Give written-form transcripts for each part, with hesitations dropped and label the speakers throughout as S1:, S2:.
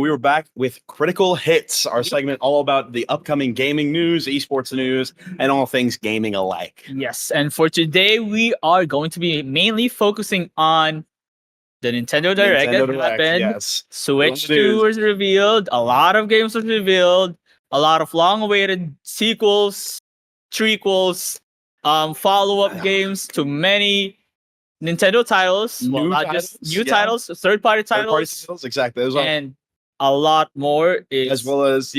S1: we were back with Critical Hits, our segment all about the upcoming gaming news, esports news, and all things gaming alike.
S2: Yes, and for today, we are going to be mainly focusing on the Nintendo Direct that happened.
S1: Yes.
S2: Switch 2 was revealed, a lot of games was revealed, a lot of long-awaited sequels, trequels, follow-up games to many Nintendo titles. Well, not just new titles, third-party titles.
S1: Exactly.
S2: And a lot more.
S1: As well as,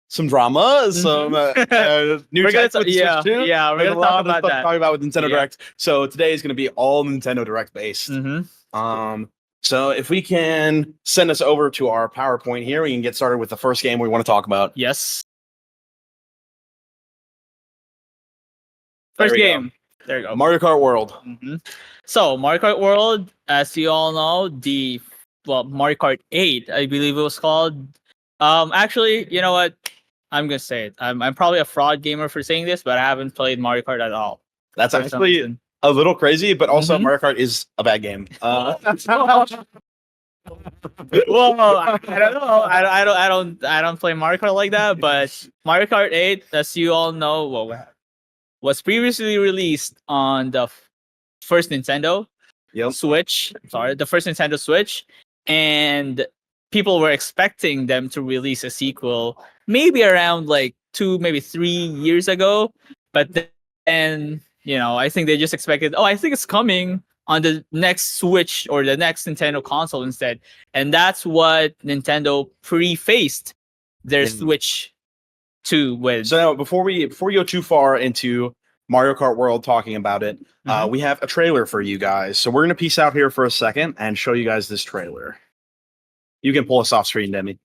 S1: some drama, some new
S2: we're gonna
S1: tech with the Switch 2.
S2: we're gonna talk about that.
S1: Talk about with Nintendo Direct. So today is going to be all Nintendo Direct based. So if we can send us over to our PowerPoint here, we can get started with the first game we want to talk about.
S2: Yes. First game. There you go.
S1: Mario Kart World.
S2: So Mario Kart World, as you all know, Mario Kart 8, I believe it was called. Actually, you know what? I'm gonna say it. I'm probably a fraud gamer for saying this, but I haven't played Mario Kart at all.
S1: That's actually a little crazy, but also Mario Kart is a bad game.
S2: Well, I don't know. I don't play Mario Kart like that. But Mario Kart 8, as you all know, was previously released on the first Nintendo Switch. Sorry, the first Nintendo Switch, and people were expecting them to release a sequel maybe around like 2, maybe 3 years ago. But then, I think they just expected, I think it's coming on the next Switch or the next Nintendo console instead. And that's what Nintendo prefaced their Switch 2 with.
S1: So now, before we go too far into Mario Kart World talking about it, we have a trailer for you guys. So we're going to peace out here for a second and show you guys this trailer. You can pull us off screen, Demi.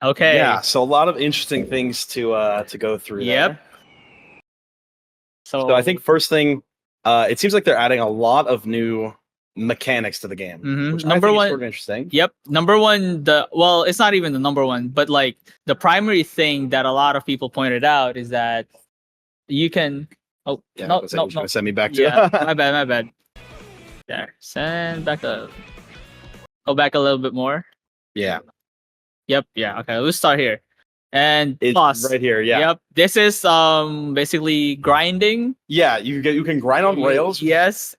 S2: Okay.
S1: Yeah, so a lot of interesting things to go through.
S2: Yep.
S1: So I think first thing, it seems like they're adding a lot of new mechanics to the game. Which
S2: number one,
S1: is sort of interesting.
S2: Yep. Number one, it's not even the number one, but like the primary thing that a lot of people pointed out is that you can. Oh,
S1: yeah,
S2: no.
S1: Send me back to.
S2: Yeah, my bad. There, send back go back a little bit more.
S1: Yeah.
S2: Yep. Yeah. Okay. Let's start here. And
S1: it's
S2: plus,
S1: right here. Yeah.
S2: Yep. This is basically grinding.
S1: Yeah. You can grind on rails.
S2: Yes.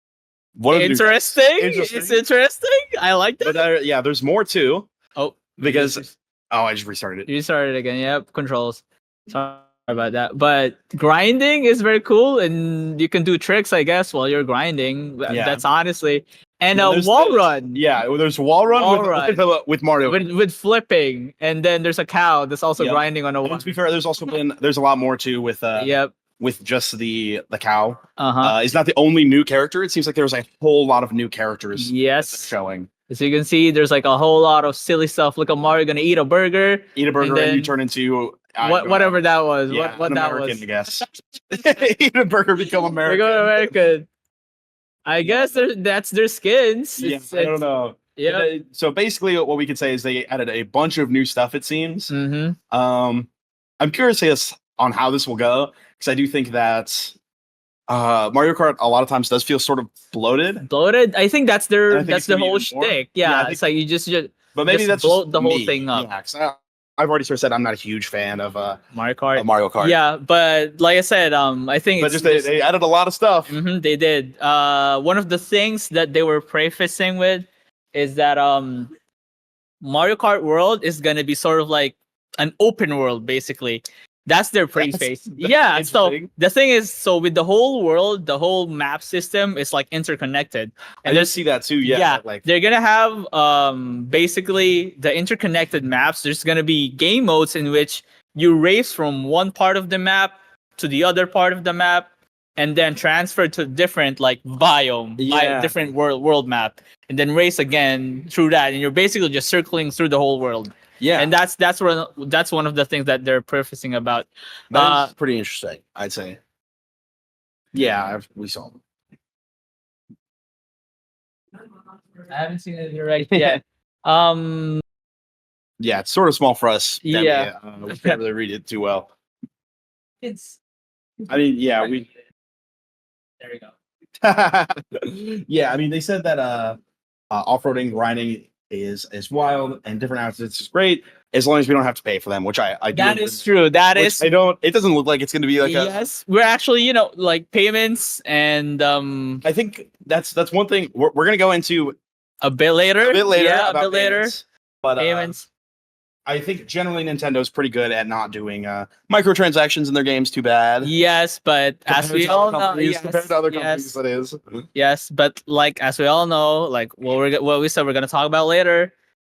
S2: Interesting. It's interesting. I like that.
S1: But there's more too.
S2: Oh,
S1: because I just restarted it.
S2: You restarted it again. Yep. Controls. Sorry about that. But grinding is very cool, and you can do tricks, I guess, while you're grinding. Yeah. That's honestly. And a wall run.
S1: Yeah, there's wall run with Mario.
S2: With flipping. And then there's a cow that's also grinding on a wall.
S1: And to be fair, there's a lot more too with with just the cow. It's not the only new character. It seems like there's a whole lot of new characters.
S2: Yes.
S1: Showing.
S2: As you can see, there's like a whole lot of silly stuff. Look at Mario gonna eat a burger.
S1: Eat a burger and,
S2: then
S1: you turn into I don't
S2: whatever
S1: know.
S2: that was.
S1: Yeah,
S2: what
S1: an
S2: that
S1: American,
S2: was.
S1: I guess. Eat a burger, become
S2: They
S1: American.
S2: go American. I guess that's their skins.
S1: Yeah, I don't know.
S2: Yeah.
S1: So basically, what we could say is they added a bunch of new stuff. It seems.
S2: Mm-hmm.
S1: I'm curious on how this will go because I do think that Mario Kart a lot of times does feel sort of bloated.
S2: Bloated. I think that's
S1: And I think
S2: their
S1: it's gonna be
S2: whole
S1: even more.
S2: shtick.
S1: Yeah, I
S2: Yeah,
S1: think-
S2: it's like you just
S1: But maybe
S2: just
S1: that's
S2: blow
S1: just
S2: the whole
S1: me.
S2: thing up.
S1: Yeah, 'cause I've already sort of said I'm not a huge fan of
S2: Mario Kart.
S1: Mario Kart.
S2: Yeah, but like I said, I think
S1: But
S2: it's
S1: just they added a lot of stuff.
S2: they did. One of the things that they were prefacing with is that Mario Kart World is gonna be sort of like an open world, basically. That's their preface. Yeah. So
S1: interesting.
S2: the thing is, so with the whole world, the whole map system is like interconnected,
S1: I
S2: and
S1: did
S2: there's
S1: see that too. Yeah, like
S2: they're gonna have basically the interconnected maps. There's gonna be game modes in which you race from one part of the map to the other part of the map, and then transfer to different like different world map, and then race again through that, and you're basically just circling through the whole world.
S1: yeah,
S2: And that's one of the things that they're prefacing about.
S1: that's pretty interesting. I'd say. Yeah, we saw them.
S2: I haven't seen it right yet.
S1: Yeah, it's sort of small for us.
S2: Yeah.
S1: We can't really read it too well.
S2: It's.
S1: I mean, yeah, we.
S2: There we go.
S1: Yeah, I mean, they said that off-roading grinding is wild and different outfits is great as long as we don't have to pay for them, which I do.
S2: That is true. That
S1: which
S2: is.
S1: I don't. It doesn't look like it's going to be like
S2: Yes, we're actually like payments and
S1: I think that's one thing we're going to go into
S2: a bit later.
S1: a bit later.
S2: Yeah, a
S1: about
S2: bit later.
S1: payments, but
S2: Payments.
S1: I think generally Nintendo's pretty good at not doing microtransactions in their games too bad.
S2: Yes, but as we all know,
S1: Compared to other companies, that is.
S2: Yes, but like as we all know, like what we said we're gonna talk about later,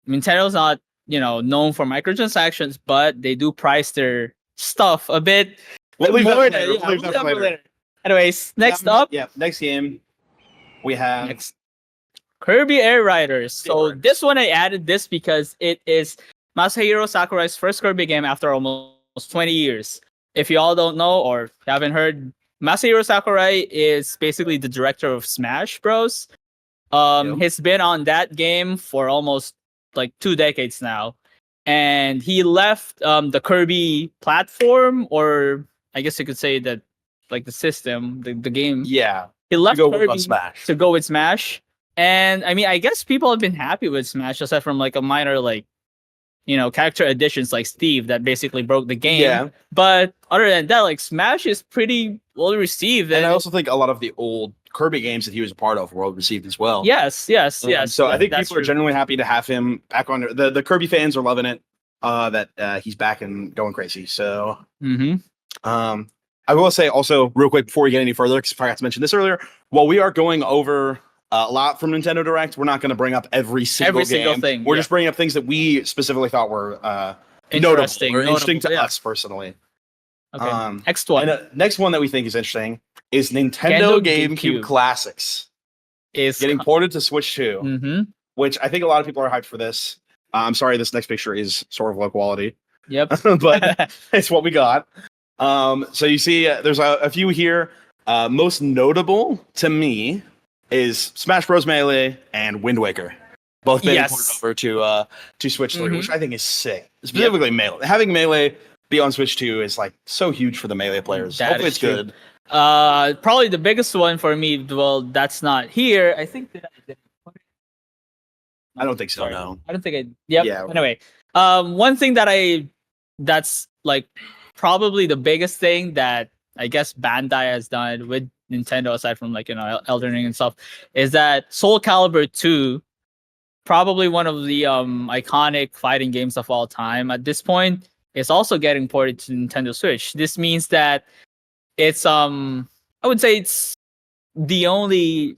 S2: Nintendo's not known for microtransactions, but they do price their stuff a bit
S1: We'll leave that
S2: more
S1: for
S2: than-
S1: later.
S2: yeah,
S1: We'll leave
S2: we'll
S1: that for
S2: leave that
S1: later.
S2: Anyways, next up,
S1: Next game we have
S2: Kirby Air Riders. So
S1: Riders.
S2: this one I added this because it is Masahiro Sakurai's first Kirby game after almost 20 years. If you all don't know or haven't heard, Masahiro Sakurai is basically the director of Smash Bros. He's been on that game for almost like 2 decades now. And he left the Kirby platform, or I guess you could say that like the system, the game.
S1: Yeah.
S2: He left
S1: To go with
S2: Kirby
S1: Smash.
S2: to go with Smash. And I mean, I guess people have been happy with Smash aside from like a minor like character additions like Steve that basically broke the game.
S1: Yeah.
S2: But other than that, like Smash is pretty well received.
S1: And I also think a lot of the old Kirby games that he was a part of were well received as well.
S2: yes.
S1: So I think
S2: that's
S1: people are
S2: true.
S1: genuinely happy to have him back on. The Kirby fans are loving it. That he's back and going crazy. So I will say also real quick before we get any further, because I forgot to mention this earlier. While we are going over a lot from Nintendo Direct, we're not going to bring up every single
S2: thing.
S1: We're just bringing up things that we specifically thought were
S2: Interesting,
S1: notable or interesting
S2: notable,
S1: to
S2: yeah.
S1: us personally.
S2: Okay. Next one
S1: And next one that we think is interesting is Nintendo GameCube Classics
S2: is
S1: getting ported to Switch 2,
S2: Mm-hmm.
S1: which I think a lot of people are hyped for this. I'm sorry, this next picture is sort of low quality,
S2: Yep.
S1: but it's what we got. So you see, there's a few here. Most notable to me is Smash Bros. Melee and Wind Waker, both being ported over to Switch 3, which I think is sick. Specifically Melee. Having Melee be on Switch 2 is like so huge for the Melee players.
S2: That
S1: Hopefully
S2: is
S1: it's
S2: true.
S1: good.
S2: Probably the biggest one for me. Well, that's not here. I think that I did.
S1: I don't think so.
S2: Sorry.
S1: No.
S2: I don't think I. Yep.
S1: Yeah.
S2: Anyway, one thing that's like probably the biggest thing that I guess Bandai has done with Nintendo, aside from like Elden Ring and stuff, is that Soul Calibur 2, probably one of the iconic fighting games of all time at this point, is also getting ported to Nintendo Switch. This means that it's I would say it's the only.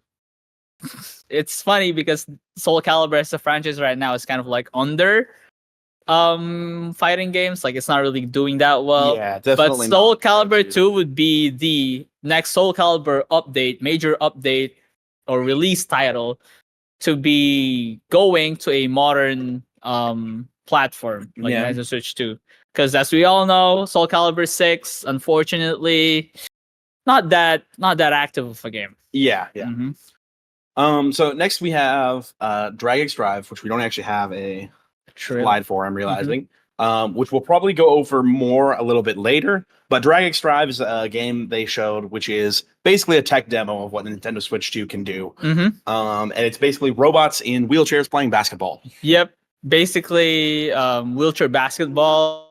S2: It's funny because Soul Calibur as a franchise right now is kind of like under fighting games. Like it's not really doing that well.
S1: Yeah,
S2: But
S1: definitely.
S2: Soul
S1: not.
S2: Calibur 2 would be the next Soul Calibur update, major update or release title to be going to a modern platform like
S1: Yeah.
S2: Nintendo Switch 2. Because as we all know, Soul Calibur 6, unfortunately, not that active of a game.
S1: Yeah.
S2: Mhm.
S1: So next we have Drag X Drive, which we don't actually have a slide for, I'm realizing. Which we'll probably go over more a little bit later. But Drag X Drive is a game they showed, which is basically a tech demo of what the Nintendo Switch 2 can do. And it's basically robots in wheelchairs playing basketball.
S2: Yep. Basically, wheelchair basketball.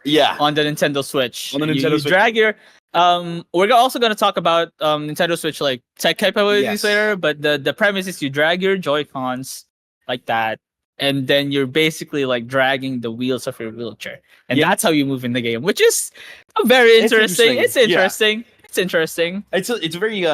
S1: Yeah.
S2: On the Nintendo Switch.
S1: On the Nintendo
S2: you
S1: Switch.
S2: drag your. We're also going to talk about Nintendo Switch like tech capabilities
S1: Yes.
S2: later, but the premise is you drag your Joy-Cons like that, and then you're basically like dragging the wheels of your wheelchair, and
S1: Yep.
S2: that's how you move in the game, which is a very interesting. It's
S1: interesting.
S2: interesting. It's interesting.
S1: It's a very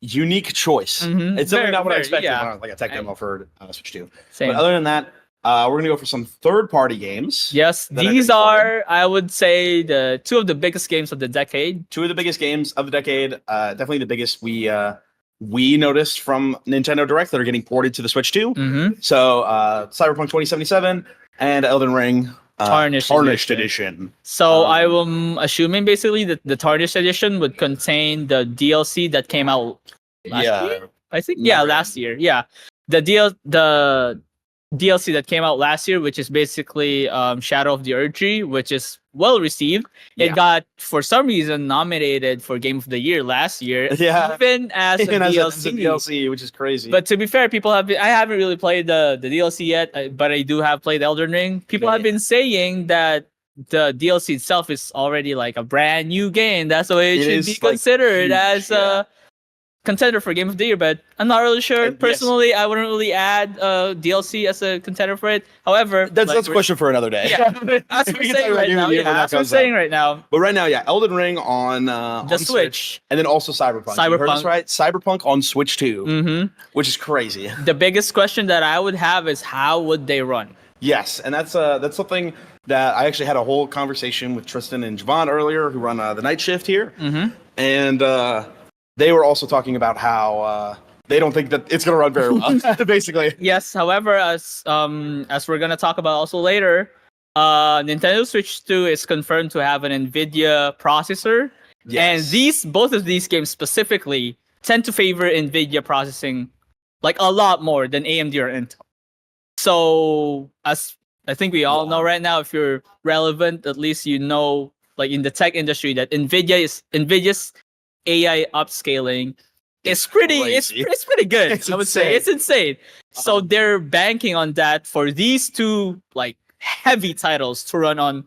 S1: unique choice.
S2: Mhm.
S1: It's definitely
S2: Very,
S1: not what I
S2: very,
S1: expected
S2: yeah.
S1: when I was like a tech demo for Switch 2.
S2: Same.
S1: But other than that, we're gonna go for some third-party games.
S2: Yes,
S1: that
S2: these
S1: gonna be fun.
S2: are, I would say, the two of the biggest games of the decade.
S1: Two of the biggest games of the decade. Definitely the biggest we noticed from Nintendo Direct that are getting ported to the Switch 2.
S2: Mm-hmm.
S1: So Cyberpunk 2077 and Elden Ring Tarnished Edition.
S2: So I'm assuming basically that the Tarnished Edition would contain the DLC that came out last year. I think last year. Yeah, the DLC that came out last year, which is basically Shadow of the Erdtree, which is well received. It got, for some reason, nominated for Game of the Year last year, even as a DLC.
S1: Which is crazy.
S2: But to be fair, I haven't really played the DLC yet, but I do have played Elden Ring. People have been saying that the DLC itself is already like a brand new game. That's why it should be considered as a contender for Game of the Year, but I'm not really sure. Personally, I wouldn't really add DLC as a contender for it. However,
S1: that's a question for another day.
S2: Yeah, that's what we're saying right now. That's what I'm saying right now.
S1: But right now, Elden Ring on
S2: the Switch,
S1: and then also Cyberpunk. You heard us right? Cyberpunk on Switch 2, which is crazy.
S2: The biggest question that I would have is how would they run?
S1: Yes, and that's something that I actually had a whole conversation with Tristan and Javon earlier, who run the night shift here, and they were also talking about how they don't think that it's going to run very well, basically.
S2: Yes, however, as we're going to talk about also later, Nintendo Switch 2 is confirmed to have an NVIDIA processor. Yes. And both of these games specifically tend to favor NVIDIA processing like a lot more than AMD or Intel. So, as I think we all know right now, if you're relevant, at least you know, like in the tech industry, that NVIDIA's AI upscaling is pretty it's pretty good. I would say it's insane. So they're banking on that for these two like heavy titles to run on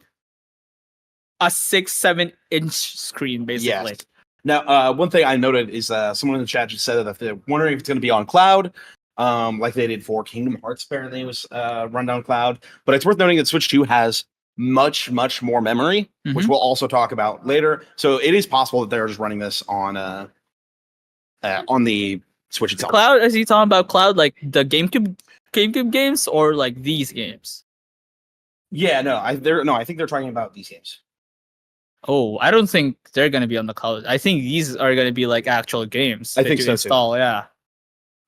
S2: a 6-7 inch screen, basically.
S1: Yes. Now, one thing I noted is someone in the chat just said that they're wondering if it's going to be on cloud, like they did for Kingdom Hearts. Apparently, it was run down cloud. But it's worth noting that Switch 2 has much more memory, which we'll also talk about later. So it is possible that they're just running this on the Switch itself.
S2: Cloud? Is he talking about cloud like the GameCube games or like these games?
S1: Yeah, I think they're talking about these games.
S2: Oh, I don't think they're gonna be on the cloud. I think these are gonna be like actual games.
S1: I think so
S2: install, too. Yeah.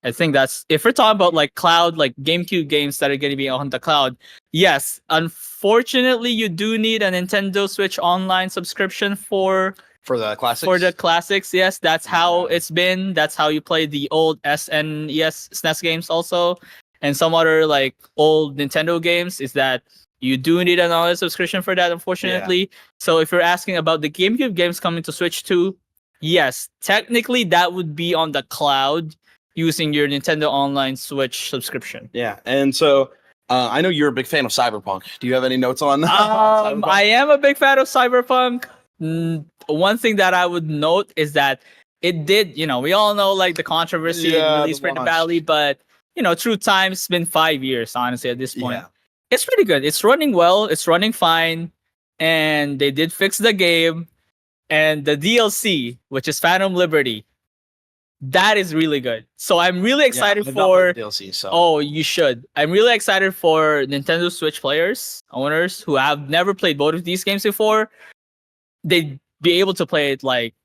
S2: I think that's, if we're talking about like cloud, like GameCube games that are going to be on the cloud, yes. Unfortunately, you do need a Nintendo Switch Online subscription for
S1: the classics.
S2: For the classics, yes, that's how it's been. That's how you play the old SNES games also, and some other like old Nintendo games. Is that you do need an online subscription for that, unfortunately. Yeah. So if you're asking about the GameCube games coming to Switch 2, yes, technically that would be on the cloud, using your Nintendo Online Switch subscription.
S1: Yeah, and so I know you're a big fan of Cyberpunk. Do you have any notes on that?
S2: I am a big fan of Cyberpunk. One thing that I would note is that it did, we all know like the controversy released pretty badly, but through time, it's been 5 years, honestly, at this point. Yeah. It's pretty good. It's running well. It's running fine. And they did fix the game. And the DLC, which is Phantom Liberty, that is really good. So I'm really excited for
S1: DLC. So.
S2: Oh, you should. I'm really excited for Nintendo Switch owners who have never played both of these games before. They'd be able to play it like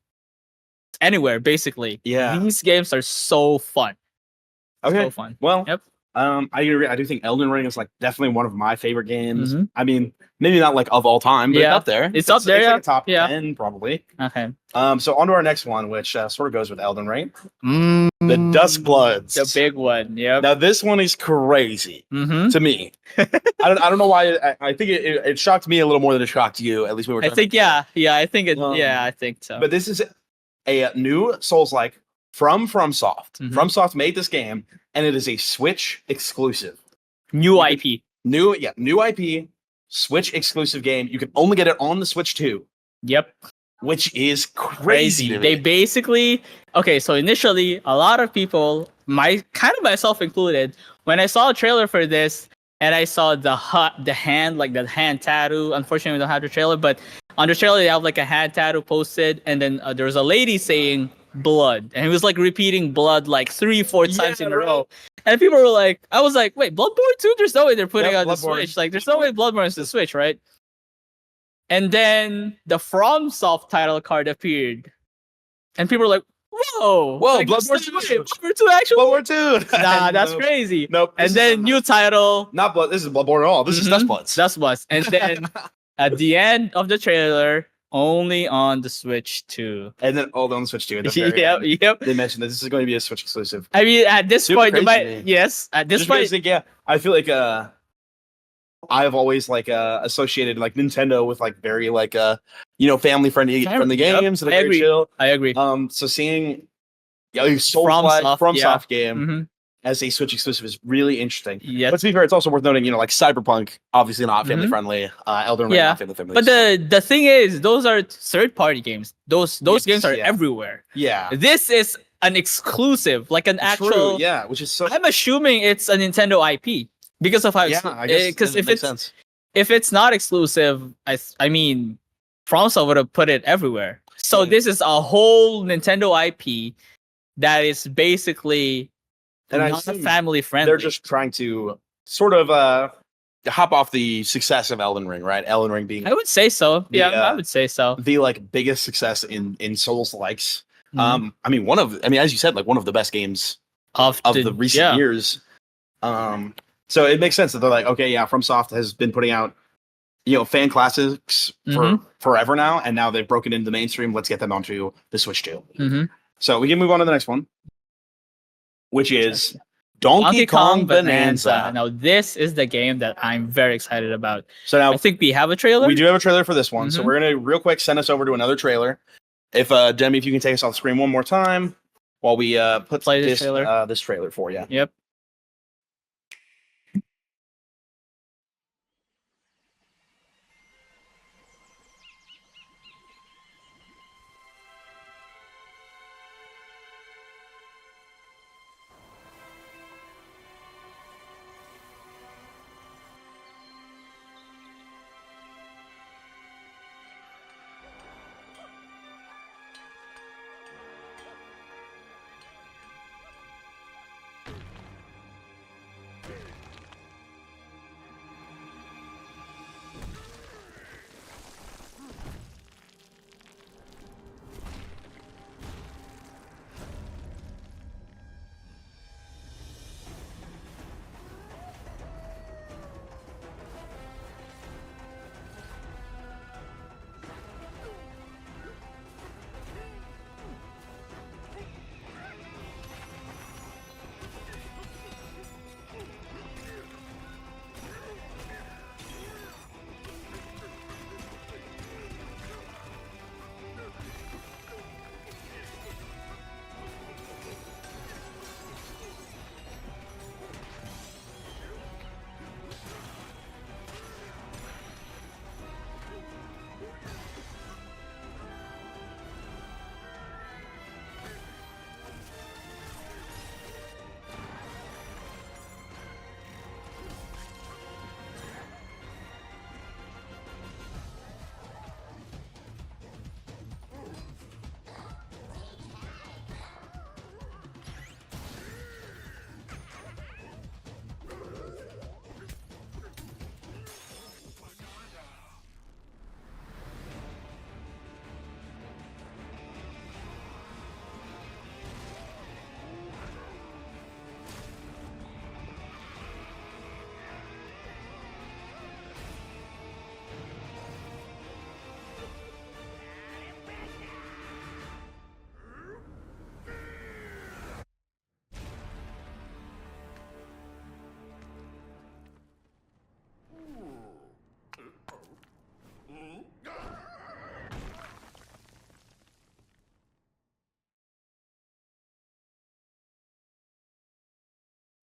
S2: anywhere, basically.
S1: Yeah.
S2: These games are so fun.
S1: Okay.
S2: So fun.
S1: Well,
S2: Yep.
S1: I agree. I do think Elden Ring is like definitely one of my favorite games.
S2: Mhm.
S1: I mean, maybe not like of all time, but it's
S2: Yeah.
S1: up there.
S2: It's up there,
S1: It's
S2: yeah.
S1: like a top
S2: Yeah.
S1: 10 probably.
S2: Okay.
S1: So on to our next one, which sort of goes with Elden Ring. The Dusk Bloods.
S2: The big one. Yep.
S1: Now this one is crazy
S2: Mm-hmm.
S1: to me. I don't know why. I think it shocked me a little more than it shocked you. At least we were.
S2: I think yeah. I think it.
S1: Um,
S2: Yeah, I think so.
S1: But this is a new Souls-like from FromSoft.
S2: Mhm.
S1: FromSoft made this game, and it is a Switch exclusive.
S2: New IP.
S1: New IP, Switch exclusive game. You can only get it on the Switch 2,
S2: Yep.
S1: which is crazy. To me.
S2: They basically so initially a lot of people, myself included, when I saw a trailer for this and I saw the hand tattoo. Unfortunately, we don't have the trailer, but on the trailer they have like a hand tattoo posted, and then there was a lady saying blood, and it was like repeating blood like 3-4 times in a row. And people were like, I was like, wait, Bloodborne 2? There's no way they're putting out the Switch. Like, there's no way Bloodborne is the Switch, right? And then the FromSoft title card appeared, and people were like, "Whoa, like,
S1: Bloodborne 2,
S2: Bloodborne 2 actually?
S1: Bloodborne 2.
S2: Nah, that's crazy."
S1: Nope.
S2: And then new title,
S1: not Blood. This is Bloodborne at all. This is Dust Bloods.
S2: Dust Bloods. And then at the end of the trailer, only on the Switch 2.
S1: And then all on the Switch 2. At the very end,
S2: Yep.
S1: They mentioned that this is going to be a Switch exclusive.
S2: I mean, at this
S1: Super
S2: point,
S1: crazy.
S2: yes, at this
S1: Just
S2: point,
S1: basic, yeah. I feel like I've always like associated like Nintendo with like very like family friendly games and
S2: I agree.
S1: chill.
S2: I agree.
S1: So seeing FromSoft game
S2: Mhm.
S1: as a Switch exclusive is really interesting.
S2: Yes.
S1: But to be fair, it's also worth noting, like Cyberpunk, obviously not family friendly. Elden Ring, not family friendly.
S2: But the thing is, those are third party games. Those games are everywhere.
S1: Yeah.
S2: This is an exclusive, like an actual.
S1: Yeah, which is so.
S2: I'm assuming it's a Nintendo IP because of how.
S1: I guess
S2: because
S1: sense.
S2: if it's not exclusive, I mean, FromSoft would have put it everywhere. So this is a whole Nintendo IP that is basically not family friendly.
S1: They're just trying to sort of hop off the success of Elden Ring, right? Elden Ring being,
S2: I would say so. I would say so.
S1: The like biggest success in Souls likes.
S2: Mhm.
S1: I mean, as you said, like one of the best games of the recent years. So it makes sense that they're like, okay, yeah, FromSoft has been putting out fan classics for forever now, and now they've broken into the mainstream. Let's get them onto the Switch too.
S2: Mm-hmm.
S1: So we can move on to the next one, which is Donkey Kong Bonanza.
S2: Now this is the game that I'm very excited about.
S1: So now
S2: I think we have a trailer.
S1: We do have a trailer for this one. So we're gonna real quick send us over to another trailer. If Demi, if you can take us off the screen one more time while we play this trailer for you.
S2: Yep.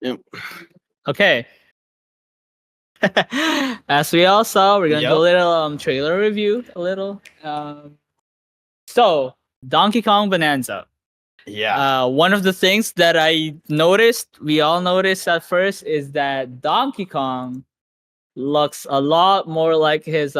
S1: Yep.
S2: Okay. As we all saw, we're gonna do a
S1: Yep.
S2: little trailer review. A little. So Donkey Kong Bonanza.
S1: Yeah.
S2: One of the things that I noticed, we all noticed at first, is that Donkey Kong looks a lot more like his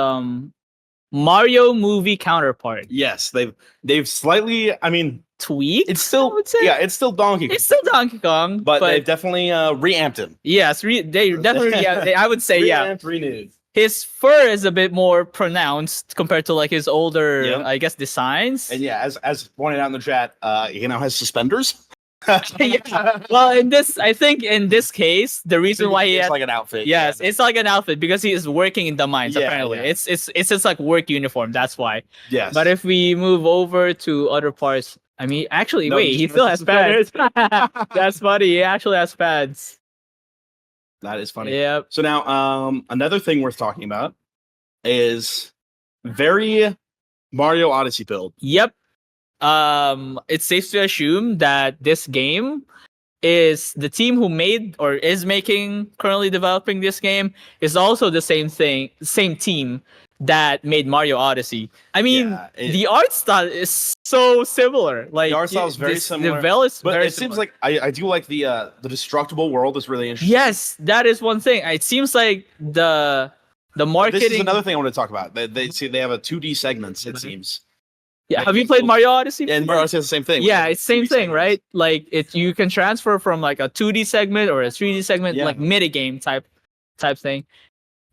S2: Mario movie counterpart.
S1: Yes, they've slightly. I mean,
S2: Tweaked.
S1: it's still
S2: I would say.
S1: it's still Donkey Kong,
S2: It's still Donkey Kong,
S1: but they've definitely reamped him.
S2: yes, they definitely. Yeah, I would say
S1: Reamped, renewed.
S2: his fur is a bit more pronounced compared to like his older,
S1: Yep.
S2: I guess, designs.
S1: And yeah, as pointed out in the chat, he now has suspenders.
S2: Yeah. Well, I think in this case, the reason why he
S1: it's
S2: has,
S1: like an outfit.
S2: yes, it's like an outfit because he is working in the mines.
S1: Yeah,
S2: apparently,
S1: yeah.
S2: it's just like work uniform. That's why.
S1: Yes.
S2: But if we move over to other parts, I mean, actually,
S1: No,
S2: wait, he still has pads. That's funny. He actually has pads.
S1: That is funny.
S2: Yep.
S1: So now, another thing worth talking about is very Mario Odyssey build.
S2: Yep. It's safe to assume that this game is the team who made or is making currently developing this game is also the same team that made Mario Odyssey. I mean,
S1: Yeah,
S2: the art style is so similar. Like
S1: The art style is very similar,
S2: The Vel is
S1: But
S2: very
S1: it seems
S2: similar.
S1: like I do like the destructible world is really interesting.
S2: Yes, that is one thing. It seems like the marketing.
S1: This is another thing I want to talk about. They have a 2D segments. It seems.
S2: Yeah, have you played Mario Odyssey?
S1: And Mario Odyssey has the same thing.
S2: Yeah, it's same
S1: 2D
S2: thing,
S1: segments.
S2: right? Like you can transfer from like a 2D segment or a 3D segment,
S1: Yeah.
S2: like minigame type thing.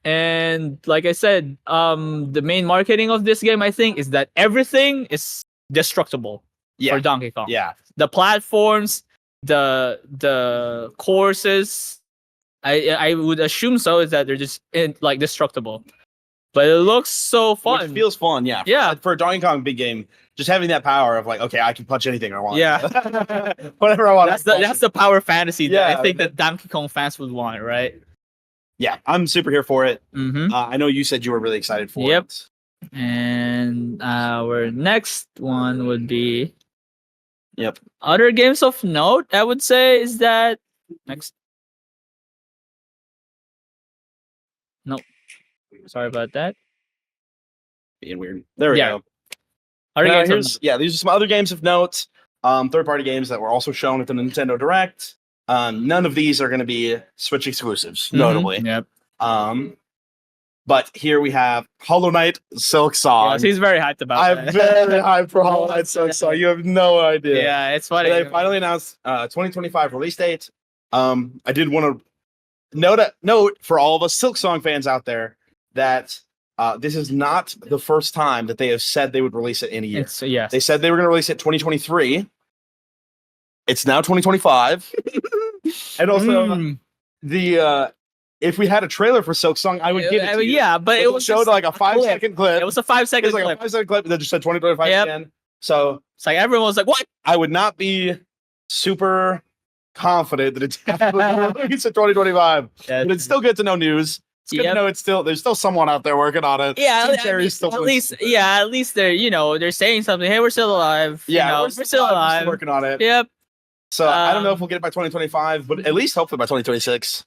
S2: And like I said, the main marketing of this game, I think, is that everything is destructible for Donkey Kong.
S1: Yeah.
S2: The platforms, the courses, I would assume so, is that they're just like destructible. But it looks so fun.
S1: Which feels fun, yeah.
S2: Yeah.
S1: For a Donkey Kong big game, just having that power of like, okay, I can punch anything I want.
S2: Yeah.
S1: Whatever I want.
S2: That's the power fantasy that
S1: Yeah.
S2: I think that Donkey Kong fans would want, right?
S1: Yeah, I'm super here for it.
S2: Mm-hmm.
S1: I know you said you were really excited for
S2: Yep.
S1: it.
S2: And our next one would be
S1: Yep.
S2: other games of note. I would say is that next. Nope. Sorry about that.
S1: Being weird. There we
S2: Yeah.
S1: go.
S2: Other games of
S1: Here's,
S2: note.
S1: yeah, these are some other games of note. Third-party games that were also shown at the Nintendo Direct. None of these are going to be Switch exclusives,
S2: Mhm.
S1: notably.
S2: Yep.
S1: But here we have Hollow Knight Silk Song.
S2: Yes, he's very hyped about
S1: I'm
S2: that.
S1: very hyped for Hollow Knight Silk Song. You have no idea.
S2: Yeah, it's funny.
S1: They finally announced 2025 release date. I did want to note for all of us Silk Song fans out there that this is not the first time that they have said they would release it in a year.
S2: Yes.
S1: They said they were going to release it 2023. It's now 2025. And also
S2: Mm.
S1: the if we had a trailer for Silk Song, I would give it to you.
S2: Yeah, but it was
S1: showed
S2: just
S1: like a
S2: a
S1: 5-second clip.
S2: It was a 5-second
S1: It was like
S2: clip.
S1: a 5-second clip that just said 2025
S2: Yep.
S1: again. So
S2: It's like everyone was like, "What?"
S1: I would not be super confident that it's definitely released in 2025. But it's still good to know news. It's good to
S2: Yep.
S1: know there's still someone out there working on it.
S2: Yeah,
S1: Team
S2: I
S1: Cherry's
S2: mean,
S1: still
S2: at
S1: doing
S2: least,
S1: something.
S2: yeah, at least they're saying something. Hey, we're still alive.
S1: Yeah,
S2: we're still alive.
S1: working on it.
S2: Yep.
S1: So I don't know if we'll get it by 2025, but at least hopefully by 2026.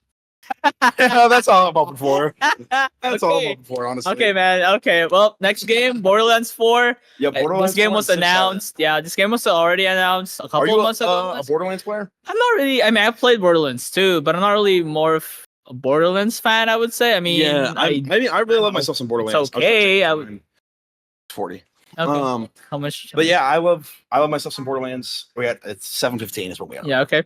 S1: Yeah, that's all I'm hoping for. That's all I'm
S2: Okay.
S1: hoping for, honestly.
S2: Okay, man. Okay. Well, next game, Borderlands 4.
S1: Yeah, Borderlands
S2: This game
S1: 4
S2: was
S1: and 6 out.
S2: announced. Yeah, this game was already announced a
S1: Are
S2: couple
S1: you
S2: of months ago.
S1: a Borderlands player?
S2: I'm not really. I mean, I've played Borderlands too, but I'm not really more of a Borderlands fan. I would say. I mean,
S1: I really love myself some Borderlands.
S2: It's okay. I would.
S1: 40.
S2: Okay. How much?
S1: But yeah, I love myself some Borderlands. It's 7:15 is what we are.
S2: Yeah. Okay.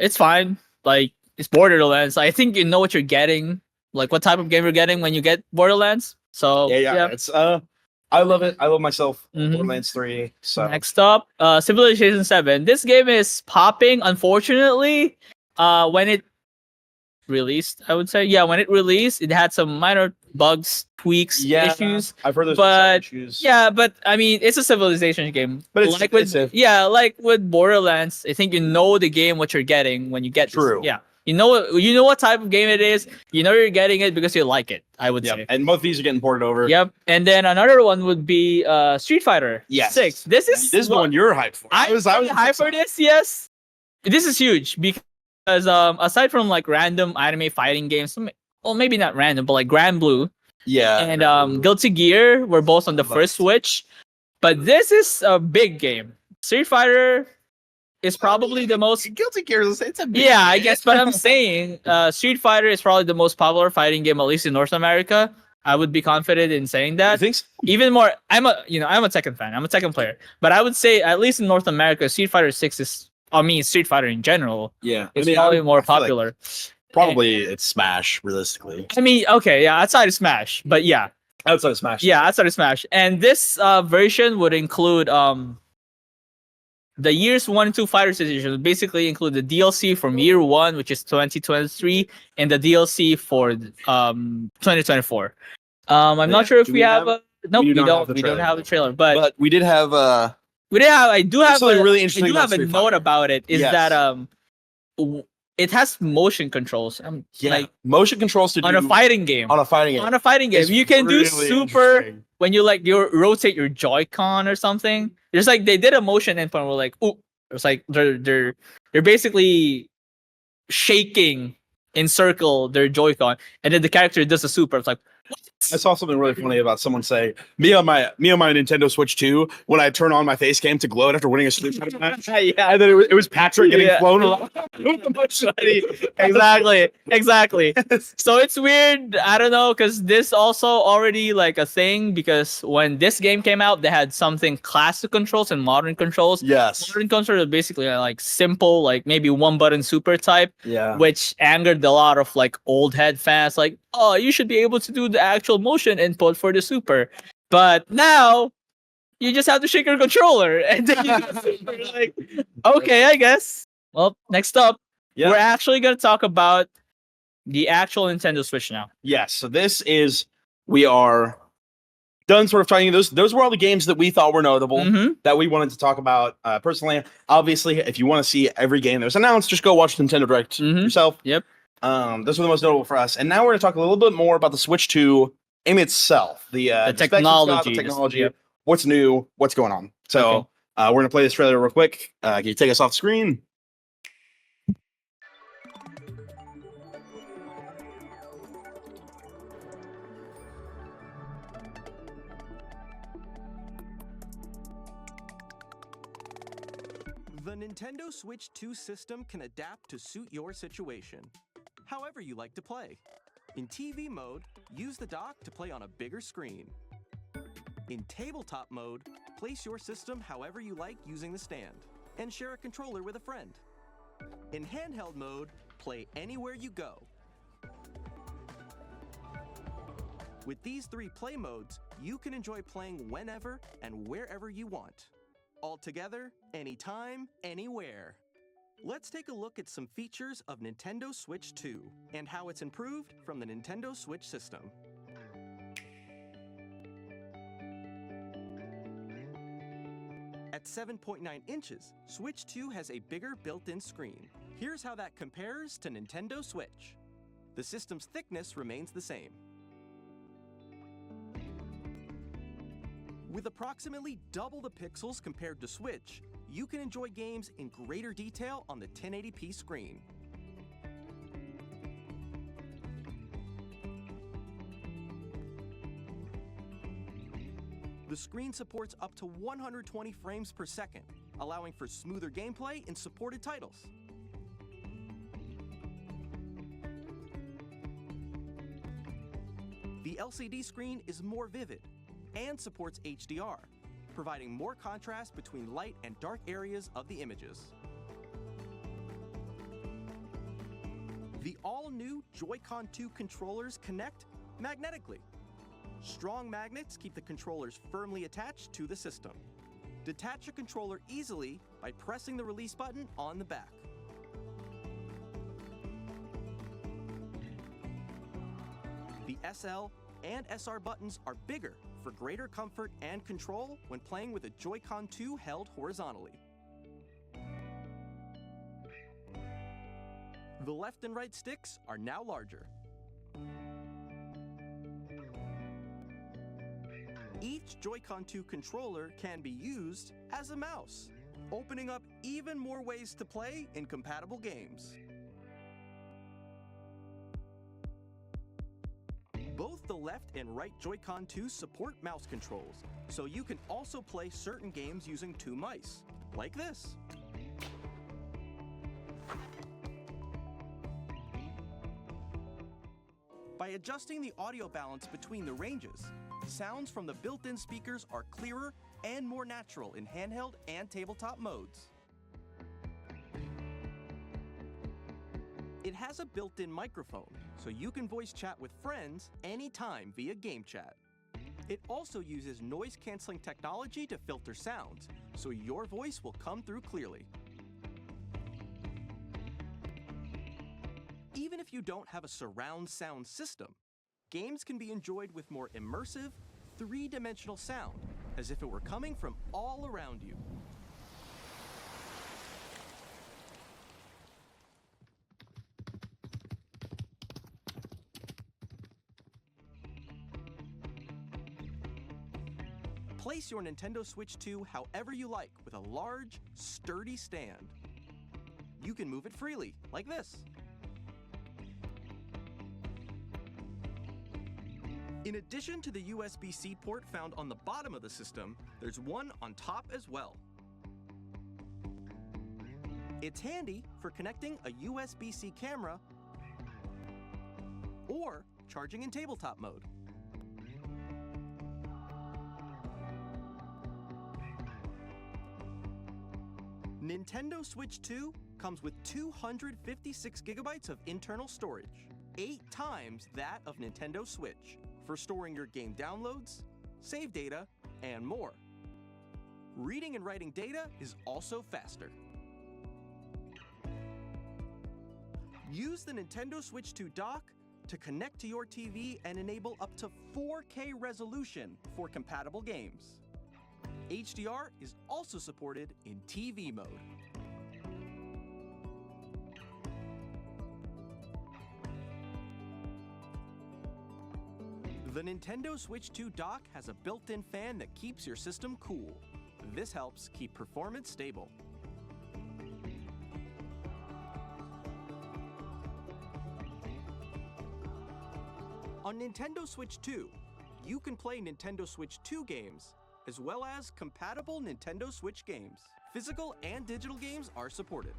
S2: It's fine. Like it's Borderlands. I think you know what you're getting. Like what type of game you're getting when you get Borderlands. So
S1: Yeah. It's I love it. I love myself.
S2: Mhm.
S1: Borderlands 3. So
S2: Next up, Civilization 7. This game is popping, unfortunately. When it released, I would say. Yeah, when it released, it had some minor bugs, tweaks, issues.
S1: I've heard there's
S2: but-
S1: some issues.
S2: Yeah, but I mean, it's a Civilization game.
S1: But it's
S2: like with
S1: expensive.
S2: like with Borderlands, I think you know the game what you're getting when you get this.
S1: True.
S2: Yeah. You know what type of game it is. You know you're getting it because you like it, I would
S1: Yeah,
S2: say.
S1: and both of these are getting ported over.
S2: Yep. And then another one would be Street Fighter
S1: Yes.
S2: 6. This is
S1: This is the one you're hyped for.
S2: I'm hyped for this, yes. This is huge because Because aside from like random anime fighting games, well maybe not random, but like Grand Blue
S1: Yeah.
S2: and Guilty Gear were both on the first Switch. But this is a big game. Street Fighter is probably the most.
S1: Guilty Gear. It's a big
S2: Yeah, I
S1: game.
S2: guess. But I'm saying Street Fighter is probably the most popular fighting game, at least in North America. I would be confident in saying
S1: You
S2: that.
S1: think so?
S2: Even more, I'm a Tekken fan. I'm a Tekken player, but I would say at least in North America, Street Fighter 6 is. I mean, Street Fighter in general.
S1: Yeah,
S2: It's probably more
S1: I feel like
S2: popular.
S1: probably it's Smash, realistically.
S2: I mean, okay, yeah, outside of Smash, but yeah,
S1: Outside of Smash.
S2: yeah, outside of Smash, and this version would include the years 1 and 2 Fighters Edition would basically include the DLC from year 1, which is 2023, and the DLC for 2024. I'm not sure if
S1: Do
S2: we
S1: we
S2: have
S1: have-
S2: a nope,
S1: we
S2: we
S1: do not
S2: don't
S1: have the
S2: we don't
S1: trailer.
S2: have the trailer, but
S1: But we did have
S2: we did have I do have
S1: something
S2: a,
S1: really
S2: I
S1: interesting
S2: do
S1: about
S2: have a
S1: Street
S2: note
S1: Fighter.
S2: about it is
S1: Yes.
S2: that it has motion controls. Like
S1: motion controls to
S2: on
S1: do
S2: a fighting game.
S1: on a fighting game.
S2: On a fighting game,
S1: It's
S2: you can do
S1: really
S2: super
S1: interesting.
S2: when you like you rotate your Joy-Con or something. There's like they did a motion input where like ooh, it's like they're basically shaking in circle their Joy-Con, and then the character does a super. It's like
S1: I saw something really funny about someone saying me on my Nintendo Switch 2 when I turn on my face cam to gloat after winning a Street Fighter match.
S2: yeah,
S1: And then it was Patrick getting
S2: Yeah.
S1: flown around with the machete.
S2: exactly. So it's weird. I don't know because this also already like a thing because when this game came out, they had something classic controls and modern controls.
S1: Yes.
S2: Modern controls are basically like simple, like maybe one button super type,
S1: Yeah.
S2: which angered a lot of like old head fans. Like, oh, you should be able to do the actual motion input for the super, but now you just have to shake your controller and then you do super. Like, okay, I guess. Well, next up,
S1: Yeah.
S2: we're actually gonna talk about the actual Nintendo Switch now.
S1: Yes. So we are done sort of talking. Those were all the games that we thought were notable
S2: Mm-hmm.
S1: that we wanted to talk about personally. Obviously, if you want to see every game that was announced, just go watch Nintendo Direct
S2: Mhm.
S1: yourself.
S2: Yep.
S1: Those were the most notable for us. And now we're going to talk a little bit more about the Switch 2 in itself. The specs it's got,
S2: technology.
S1: the technology,
S2: Yep.
S1: what's new, what's going on. So
S2: Okay.
S1: we're going to play this trailer real quick. Can you take us off screen?
S3: The Nintendo Switch 2 system can adapt to suit your situation, however you like to play. In TV mode, use the dock to play on a bigger screen. In tabletop mode, place your system however you like using the stand, and share a controller with a friend. In handheld mode, play anywhere you go. With these 3 play modes, you can enjoy playing whenever and wherever you want. All together, anytime, anywhere. Let's take a look at some features of Nintendo Switch 2 and how it's improved from the Nintendo Switch system. At 7.9 inches, Switch 2 has a bigger built-in screen. Here's how that compares to Nintendo Switch. The system's thickness remains the same. With approximately double the pixels compared to Switch, you can enjoy games in greater detail on the 1080p screen. The screen supports up to 120 frames per second, allowing for smoother gameplay in supported titles. The LCD screen is more vivid and supports HDR, providing more contrast between light and dark areas of the images. The all-new Joy-Con 2 controllers connect magnetically. Strong magnets keep the controllers firmly attached to the system. Detach a controller easily by pressing the release button on the back. The SL and SR buttons are bigger for greater comfort and control when playing with a Joy-Con 2 held horizontally. The left and right sticks are now larger. Each Joy-Con 2 controller can be used as a mouse, opening up even more ways to play in compatible games. Both the left and right Joy-Con 2 support mouse controls, so you can also play certain games using 2 mice, like this. By adjusting the audio balance between the ranges, sounds from the built-in speakers are clearer and more natural in handheld and tabletop modes. It has a built-in microphone, so you can voice chat with friends anytime via game chat. It also uses noise-canceling technology to filter sounds, so your voice will come through clearly. Even if you don't have a surround sound system, games can be enjoyed with more immersive, three-dimensional sound, as if it were coming from all around you. Place your Nintendo Switch 2 however you like with a large, sturdy stand. You can move it freely, like this. In addition to the USB-C port found on the bottom of the system, there's one on top as well. It's handy for connecting a USB-C camera or charging in tabletop mode. Nintendo Switch 2 comes with 256 gigabytes of internal storage, 8 times that of Nintendo Switch, for storing your game downloads, save data, and more. Reading and writing data is also faster. Use the Nintendo Switch 2 dock to connect to your TV and enable up to 4K resolution for compatible games. HDR is also supported in TV mode. The Nintendo Switch 2 dock has a built-in fan that keeps your system cool. This helps keep performance stable. On Nintendo Switch 2, you can play Nintendo Switch 2 games, as well as compatible Nintendo Switch games. Physical and digital games are supported.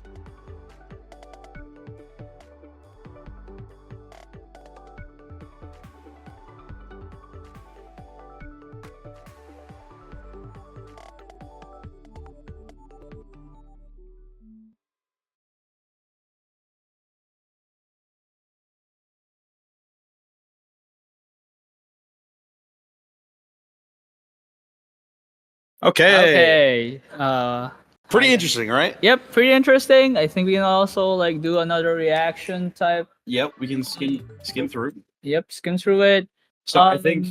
S1: Okay.
S2: Okay.
S1: Pretty interesting, right?
S2: Yep, pretty interesting. I think we can also like do another reaction type.
S1: Yep, we can skim through.
S2: Yep, skim through it.
S1: So I think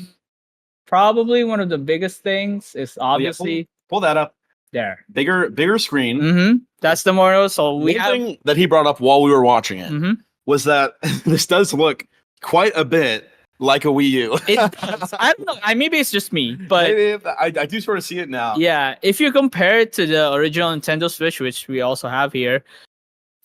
S2: probably one of the biggest things is obviously
S1: pull that up.
S2: there.
S1: Bigger screen.
S2: Mm-hmm. That's the Mario. So we
S1: One
S2: have.
S1: thing that he brought up while we were watching it
S2: Mhm.
S1: was that this does look quite a bit like a Wii U.
S2: I don't know. Maybe it's just me, but
S1: I do sort of see it now.
S2: yeah, if you compare it to the original Nintendo Switch, which we also have here,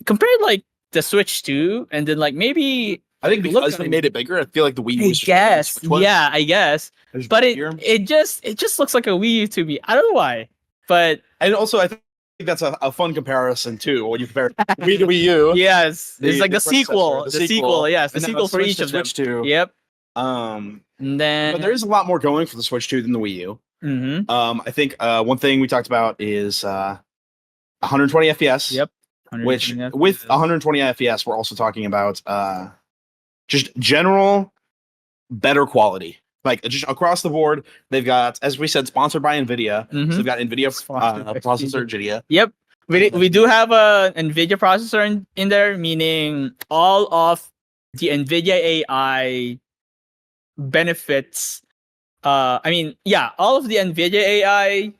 S2: compare like the Switch 2, and then like maybe
S1: I think
S2: look
S1: because
S2: at
S1: they
S2: it.
S1: made it bigger, I feel like the Wii U
S2: I
S1: was just
S2: guess,
S1: Switch was.
S2: yeah, I guess,
S1: There's
S2: but
S1: bigger.
S2: it just looks like a Wii U to me. I don't know why, but
S1: And also I think that's a fun comparison too when you compare Wii to Wii U.
S2: yes, it's like the
S1: predecessor,
S2: sequel, the sequel, yes, the
S1: and then
S2: sequel for
S1: Switch
S2: each
S1: to
S2: of them.
S1: Switch 2.
S2: Yep.
S1: But
S2: And then
S1: there is a lot more going for the Switch 2 than the Wii U.
S2: Mhm.
S1: I think one thing we talked about is 120 FPS.
S2: Yep.
S1: Which
S2: 120
S1: with
S2: FPS.
S1: 120 FPS, we're also talking about just general better quality. Like just across the board, they've got, as we said, sponsored by NVIDIA.
S2: Mhm.
S1: So they've got NVIDIA
S2: Sponsored by
S1: processor NVIDIA.
S2: Yep. We do have a NVIDIA processor in there, meaning all of the NVIDIA AI benefits. All of the NVIDIA AI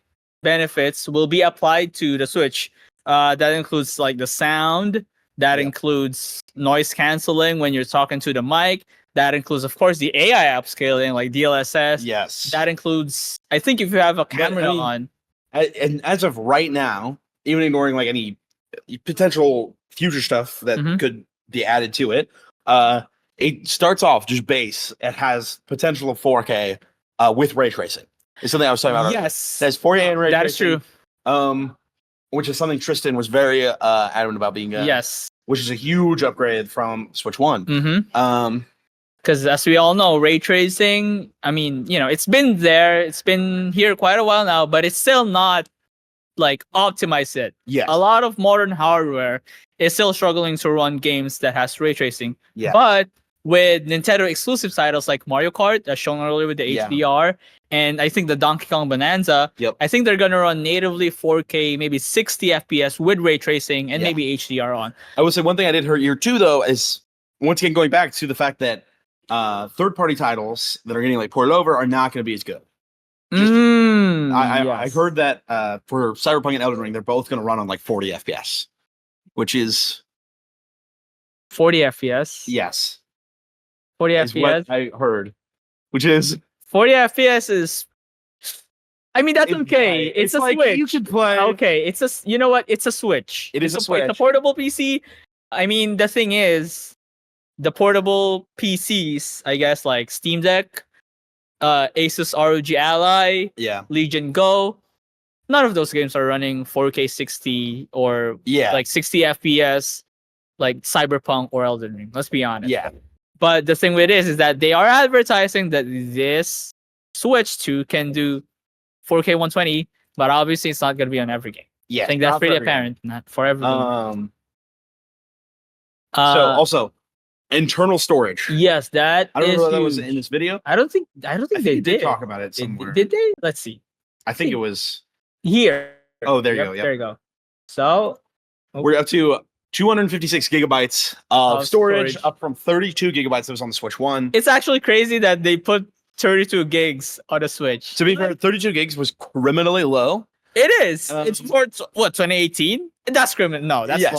S2: benefits will be applied to the Switch. That includes like the sound. That includes noise canceling when you're talking to the mic. That includes, of course, the AI upscaling like DLSS.
S1: Yes.
S2: That includes, I think, if you have a camera on.
S1: And as of right now, even ignoring like any potential future stuff that
S2: Mhm.
S1: could be added to it, it starts off just base. It has potential of 4K with ray tracing. It's something I was talking about earlier.
S2: Yes,
S1: It has 4K and ray
S2: that is
S1: tracing.
S2: true.
S1: Which is something Tristan was very adamant about being.
S2: Yes.
S1: Which is a huge upgrade from Switch One.
S2: Mm-hmm. Because as we all know, ray tracing, I mean, it's been there, it's been here quite a while now, but it's still not like optimized yet.
S1: Yes.
S2: A lot of modern hardware is still struggling to run games that has ray tracing.
S1: Yeah.
S2: But with Nintendo exclusive titles like Mario Kart, as shown earlier with the HDR, and I think the Donkey Kong Bonanza, I think they're gonna run natively 4K, maybe 60 FPS with ray tracing and maybe HDR on.
S1: I would say one thing I did hurt here too, though, is once again going back to the fact that third-party titles that are getting like ported over are not going to be as good. I heard that for Cyberpunk and Elden Ring, they're both going to run on like 40 FPS, which is
S2: 40 FPS.
S1: Yes,
S2: 40
S1: is
S2: FPS.
S1: what I heard, which is
S2: 40 FPS is. I mean, that's okay. It's a
S1: like
S2: Switch.
S1: You should play.
S2: Okay, it's a. You know what? It's a Switch.
S1: It is a Switch.
S2: It's a portable PC. I mean, the thing is, the portable PCs, I guess, like Steam Deck, Asus ROG Ally, Legion Go, none of those games are running 4K 60 or like 60 FPS, like Cyberpunk or Elden Ring. Let's be honest.
S1: Yeah.
S2: But the thing with it is that they are advertising that this Switch 2 can do 4K 120, but obviously it's not going to be on every game.
S1: Yeah,
S2: I think that's pretty apparent. Not for every game.
S1: So also internal storage.
S2: Yes, that
S1: I don't
S2: is
S1: know if that
S2: huge.
S1: was in this video.
S2: I don't think they did
S1: talk about it somewhere.
S2: Did they? Let's see.
S1: I think it was
S2: here.
S1: Oh, there you go.
S2: There you go. So
S1: we're up to 256 gigabytes of storage, up from 32 gigabytes that was on the Switch 1.
S2: It's actually crazy that they put 32 gigs on the Switch.
S1: To be fair, 32 gigs was criminally low.
S2: It is. It's for what, 2018? That's criminal. No, that's
S1: wrong.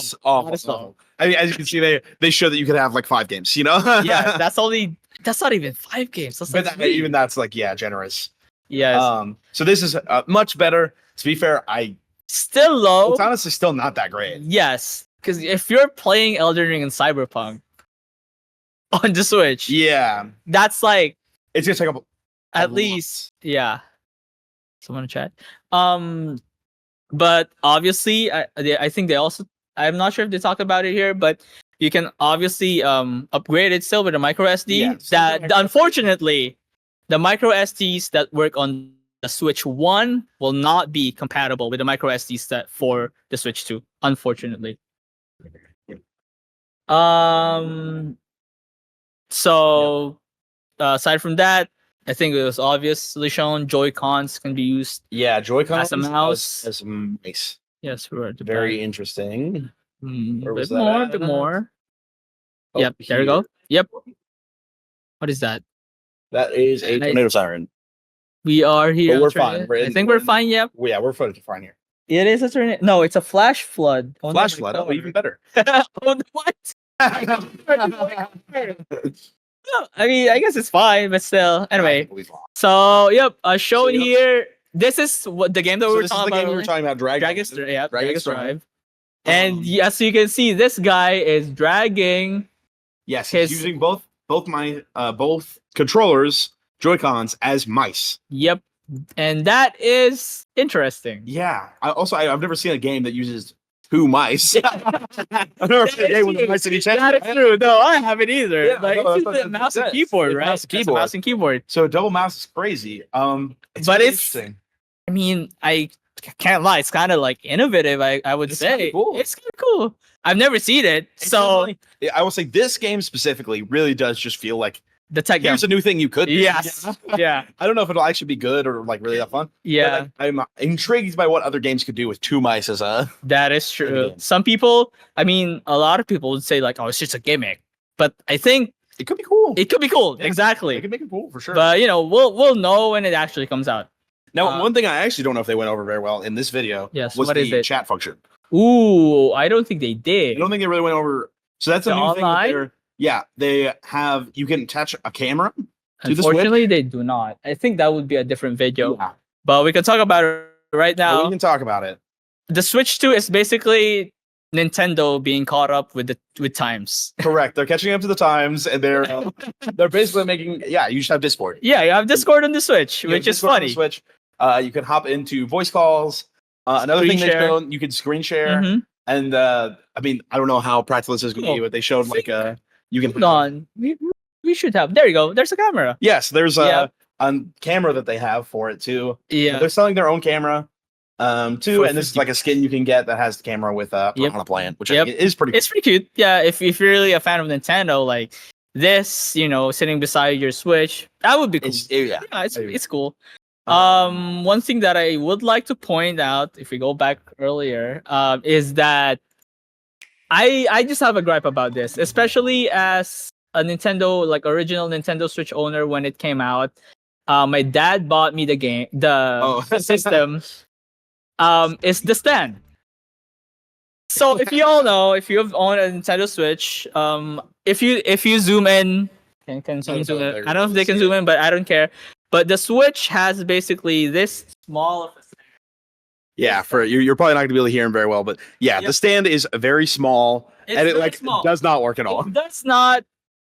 S2: That's
S1: awful. I mean, as you can see, they show that you could have like 5 games.
S2: Yeah, that's not even 5 games. That's like
S1: even that's like generous.
S2: Yes.
S1: So this is much better. To be fair,
S2: still low.
S1: It's honestly still not that great.
S2: Yes, because if you're playing Elden Ring and Cyberpunk on the Switch, that's like
S1: it's gonna take up
S2: at least someone in chat. But obviously, I think they also. I'm not sure if they talk about it here, but you can obviously upgrade it still with a micro SD. Unfortunately, the micro SDs that work on the Switch 1 will not be compatible with the micro SDs that for the Switch 2. Unfortunately. So aside from that, I think it was obviously shown Joy-Cons can be used.
S1: Yeah, Joy-Cons
S2: as a mouse.
S1: As mice.
S2: Yes, we're at the
S1: very interesting.
S2: Where was that? Bit more. Oh, yep, there we go. Yep. What is that?
S1: That is a tornado siren.
S2: We are here.
S1: But we're fine.
S2: I think we're fine. Yep.
S1: Yeah, we're fine here.
S2: It is a tornado. No, it's a flash flood.
S1: Flash flood. Oh, even better.
S2: What? I mean, I guess it's fine, but still. Anyway, so shown here. This is what the game that we were talking about.
S1: We were talking about
S2: Dragon's Drive. And as you can see, this guy is dragging.
S1: Yes, he's using both controllers, Joy-Cons, as mice.
S2: Yep, and that is interesting.
S1: Yeah. I've never seen a game that uses 2 mice. I've never seen a game with mice in each hand.
S2: That is true. No, I haven't either. Yeah, like, it's just the mouse and keyboard, right? Mouse and keyboard.
S1: So a double mouse is crazy. It's
S2: but
S1: really
S2: it's
S1: interesting.
S2: I mean, I can't lie. It's kind of like innovative. I would say
S1: cool.
S2: It's kind of cool. I've never seen it, so
S1: I will say this game specifically really does just feel like
S2: the tech.
S1: Here's a new thing you could.
S2: Yes. Yeah.
S1: I don't know if it'll actually be good or like really that fun.
S2: Yeah.
S1: I'm intrigued by what other games could do with 2 mice as a.
S2: That is true. Some people, I mean, a lot of people would say like, "Oh, it's just a gimmick," but I think
S1: it could be cool.
S2: It could be cool. Yeah, exactly.
S1: It could make it cool for sure.
S2: But we'll know when it actually comes out.
S1: Now, one thing I actually don't know if they went over very well in this video was the chat function.
S2: Ooh, I don't think they did.
S1: I don't think they really went over. So that's a new thing. They have, you can attach a camera to the Switch.
S2: Unfortunately, they do not. I think that would be a different video. Yeah. But we can talk about it right now.
S1: We can talk about it.
S2: The Switch 2 is basically Nintendo being caught up with times.
S1: Correct. They're catching up to the times, and they're basically making. Yeah, you just have Discord.
S2: Yeah, you have Discord on the Switch,
S1: You have
S2: which is
S1: Discord on the
S2: funny.
S1: Switch. You can hop into voice calls. Another
S2: Screen
S1: thing they
S2: share.
S1: showed, you can screen share.
S2: Mhm.
S1: And I mean, I don't know how practical this is going to be,
S2: Oh.
S1: but they showed like you can
S2: Hold on. We should have. There you go. There's a camera.
S1: Yes, there's
S2: Yeah.
S1: a camera that they have for it too.
S2: Yeah.
S1: They're selling their own camera too,
S2: For
S1: and this is
S2: 50
S1: like a skin you can get that has the camera with
S2: Yep.
S1: Piranha Plant, which
S2: Yep.
S1: I think is pretty.
S2: It's pretty cute. Yeah, if you're really a fan of Nintendo, like this, sitting beside your Switch, that would be cool.
S1: Yeah.
S2: Yeah, it's cool. One thing that I would like to point out, if we go back earlier, is that I just have a gripe about this, especially as a Nintendo, like original Nintendo Switch owner when it came out. My dad bought me the game, the system. Is the stand. So if you all know, if you have owned a Nintendo Switch, if you zoom in, can someone zoom in? I don't know if they can zoom in, but I don't care. But the Switch has basically this small of a stand.
S1: Yeah, for you're probably not going to be able to hear him very well, but yeah,
S2: Yep.
S1: the stand is very small,
S2: It's
S1: and it
S2: very
S1: like
S2: small.
S1: does not work at all.
S2: It does not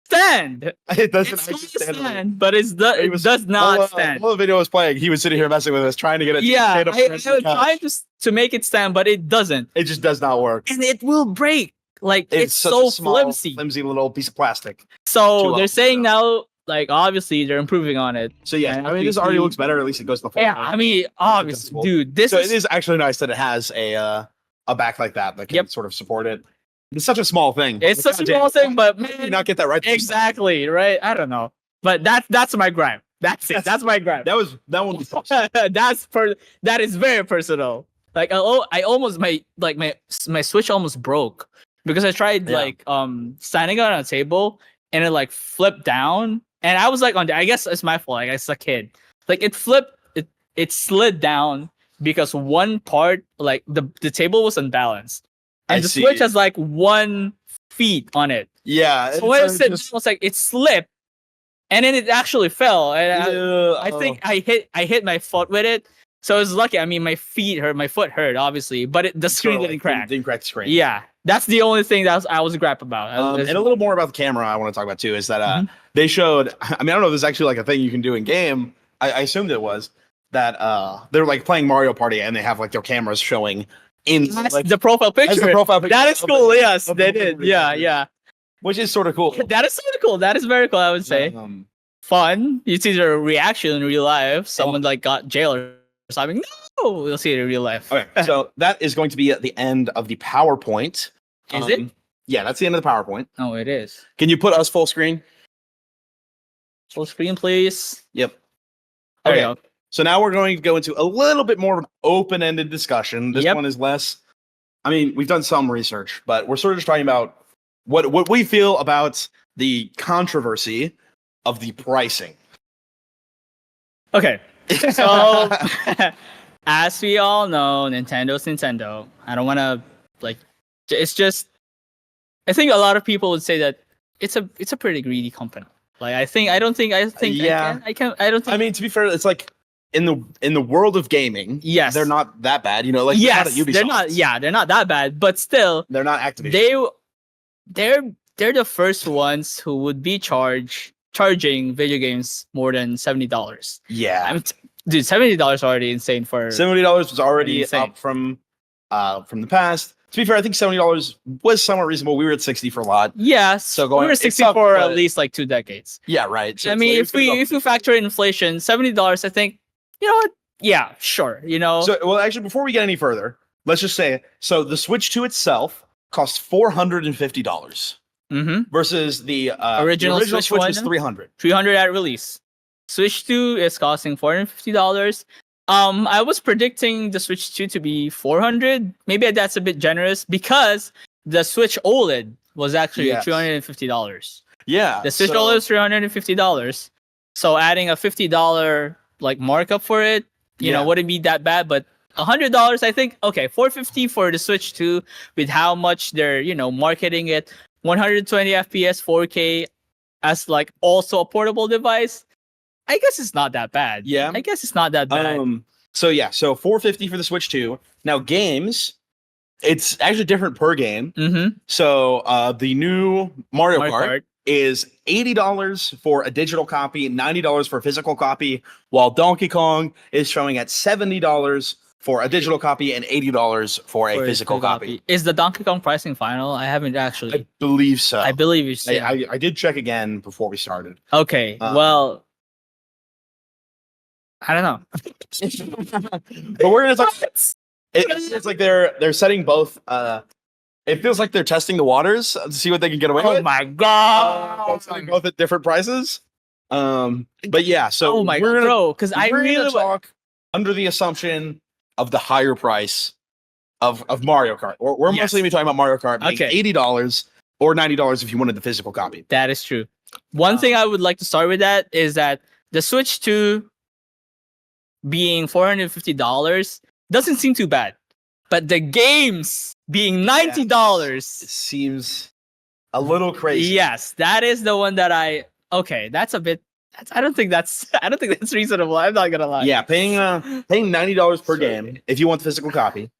S2: stand.
S1: It doesn't
S2: It's
S1: actually
S2: not
S1: stand.
S2: stand, but it does not stand.
S1: While the video was playing, he was sitting here messing with us, trying to get it. to
S2: Yeah,
S1: stand up
S2: I
S1: against the
S2: was
S1: couch.
S2: trying to make it stand, but it doesn't,
S1: It just does not work.
S2: and it will break. Like it's
S1: such
S2: so
S1: a small, flimsy little piece of plastic.
S2: So
S1: Too
S2: they're saying
S1: well.
S2: now, like obviously they're improving on it.
S1: So yeah,
S2: And
S1: I mean, this already looks better. At least it goes to the
S2: Yeah,
S1: full.
S2: I mean, obviously,
S1: Adjustable.
S2: dude, this
S1: So
S2: is,
S1: it is actually nice that it has a back like that can
S2: Yep.
S1: sort of support it. It's such a small thing.
S2: it's such a
S1: Goddamn,
S2: small thing, but
S1: how did you
S2: man,
S1: not get that right.
S2: exactly right. I don't know, but that's my gripe. That's it. That's my gripe.
S1: That one was close.
S2: That is very personal. Like I almost my Switch almost broke because I tried
S1: Yeah.
S2: like standing on a table and it like flipped down, and I was like I guess it's my fault. Like as a kid, like it flipped, it slid down because one part, like the table was unbalanced, and
S1: I
S2: the
S1: see.
S2: Switch has like 1 feet on it.
S1: Yeah.
S2: So when it said, it was like it slipped, and then it actually fell, and I think I hit my foot with it. So it was lucky. I mean, my feet hurt, my foot hurt, obviously, but the screen didn't crack.
S1: Didn't crack the screen.
S2: Yeah, that's the only thing that I was gripe about.
S1: And a little more about the camera I want to talk about too is that
S2: Mhm.
S1: they showed. I mean, I don't know if this is actually like a thing you can do in game. I assumed it was that they're like playing Mario Party and they have like their cameras showing in
S2: That's
S1: like
S2: the profile
S1: as
S2: picture.
S1: the profile picture.
S2: That is
S1: of
S2: cool.
S1: it,
S2: Yes,
S1: of
S2: they
S1: the
S2: did.
S1: movie.
S2: Yeah.
S1: which is sort of cool.
S2: That is sort of cool. That is very cool. I would say fun. You see their reaction in real life. Someone like got jailed or something. No, you'll see it in real life.
S1: Okay, so that is going to be at the end of the PowerPoint.
S2: Is it?
S1: Yeah, that's the end of the PowerPoint.
S2: Oh, it is.
S1: Can you put us full screen?
S2: Full screen, please.
S1: Yep.
S2: There
S1: Okay.
S2: you go.
S1: So now we're going to go into a little bit more of an open-ended discussion. This
S2: Yep.
S1: one is less. I mean, we've done some research, but we're sort of just talking about what we feel about the controversy of the pricing.
S2: Okay. So, as we all know, Nintendo's Nintendo. I don't want to like. It's just. I think a lot of people would say that it's a pretty greedy company. Like I think.
S1: Yeah.
S2: I don't think.
S1: I mean, to be fair, it's like in the world of gaming,
S2: Yes.
S1: they're not that bad. You know, like
S2: yes,
S1: they're not at Ubisoft.
S2: they're not. Yeah, they're not that bad. But still,
S1: They're not Activision.
S2: they're the first ones who would be charging video games more than $70.
S1: Yeah.
S2: I mean, dude, $70 already insane for.
S1: $70 was already
S2: Insane.
S1: up from the past. To be fair, I think $70 was somewhat reasonable. We were at 60 for a lot.
S2: Yeah,
S1: So
S2: we were
S1: it's
S2: 60
S1: up,
S2: for
S1: but-
S2: at least like 2 decades.
S1: Yeah, right. So
S2: I
S1: it's
S2: mean,
S1: like-
S2: if we factor in inflation, $70, I think, you know what? Yeah, sure. You know,
S1: So, well, actually, before we get any further, let's just say so the Switch 2 itself costs $450
S2: mm-hmm.
S1: versus the
S2: Original
S1: Switch
S2: Switch
S1: was
S2: one?
S1: $300.
S2: 300 at release. Switch 2 is costing $450. I was predicting the Switch 2 to be 400. Maybe that's a bit generous because the Switch OLED was actually
S1: Yes.
S2: $350.
S1: Yeah.
S2: The Switch OLED is $350. So adding a $50 like markup for it, you know,
S1: Yeah.
S2: wouldn't be that bad. But $100, I think, okay, $450 for the Switch 2 with how much they're, marketing it, 120 FPS, 4K as like also a portable device. I guess it's not that bad.
S1: Yeah.
S2: I guess it's not that bad.
S1: So $450 for the Switch 2. Now games, it's actually different per game.
S2: Mm-hmm.
S1: So the new Mario
S2: Mario
S1: Kart
S2: Kart.
S1: is $80 for a digital copy, $90 for a physical copy, while Donkey Kong is showing at $70 for a digital copy and $80 for a
S2: For
S1: physical copy.
S2: Is the Donkey Kong pricing final? I haven't actually.
S1: I believe so.
S2: I believe it's
S1: I did check again before we started.
S2: okay. Well, I don't know.
S1: But we're gonna talk. It's like they're setting both. It feels like they're testing the waters to see what they can get away
S2: Oh
S1: with.
S2: my god!
S1: Selling both at different prices. But yeah, so
S2: Oh my
S1: we're
S2: god,
S1: gonna,
S2: bro! Because I
S1: we're gonna
S2: really
S1: talk under the assumption of the higher price of Mario Kart. We're
S2: Yes.
S1: mostly gonna be talking about Mario Kart being
S2: Okay.
S1: $80 or $90 if you wanted the physical copy.
S2: that is true. One thing I would like to start with that is that the Switch 2 being $450 doesn't seem too bad, but the games being $90.
S1: It seems a little crazy.
S2: Yes, that is the one that that's a bit. I don't think that's reasonable. I'm not gonna lie.
S1: Yeah, paying $90 per
S2: So-
S1: game if you want the physical copy.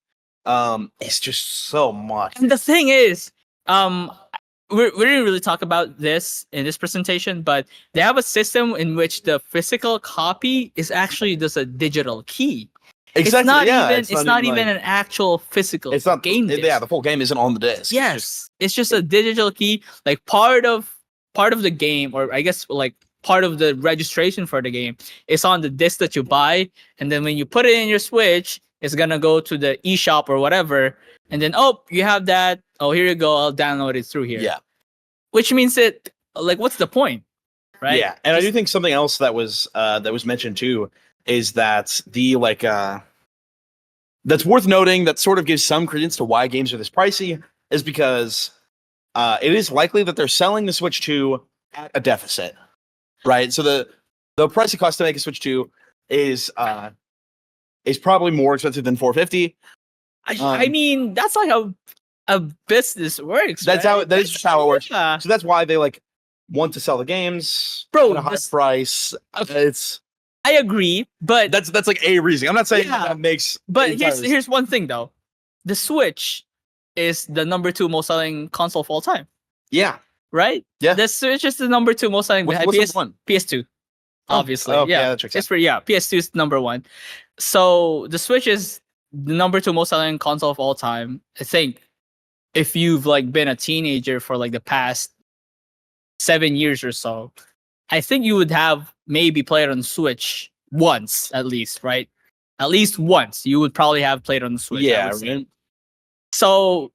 S1: It's just so much.
S2: And the thing is, we didn't really talk about this in this presentation, but they have a system in which the physical copy is actually just a digital key.
S1: Exactly.
S2: It's not
S1: yeah,
S2: even. It's not even
S1: like-
S2: an actual physical.
S1: It's not
S2: game.
S1: Yeah,
S2: disc.
S1: the full game isn't on the disc.
S2: Yes, it's just a digital key, like part of the game, or I guess like part of the registration for the game is on the disc that you buy, and then when you put it in your Switch, it's gonna go to the eShop or whatever, and then you have that. Oh, here you go. I'll download it through here.
S1: Yeah.
S2: Which means that like, what's the point, right?
S1: Yeah, and I do think something else that was mentioned too is that the that's worth noting that sort of gives some credence to why games are this pricey is because it is likely that they're selling the Switch 2 at a deficit, right? So the price it costs to make a Switch 2 is probably more expensive than $450.
S2: I mean, that's like how a business works.
S1: That is just how it works.
S2: Yeah.
S1: So that's why they want to sell the games
S2: Bro,
S1: at a high
S2: this-
S1: price. It's
S2: I agree, but
S1: that's like a reason. I'm not saying
S2: Yeah.
S1: that makes.
S2: But
S1: entirely
S2: here's one thing though. The Switch is the number 2 most selling console of all time,
S1: yeah.
S2: right?
S1: Yeah.
S2: The Switch is the number 2 most selling.
S1: What's
S2: behind
S1: the one?
S2: PS2,
S1: Oh,
S2: obviously.
S1: okay,
S2: yeah,
S1: that checks
S2: it's for PS2 is number 1. So the Switch is the number 2 most selling console of all time. I think if you've been a teenager for the past 7 years or so, I think you would have maybe played on Switch once at least, right? At least once you would probably have played on the Switch. I
S1: Yeah,
S2: would say.
S1: right?
S2: So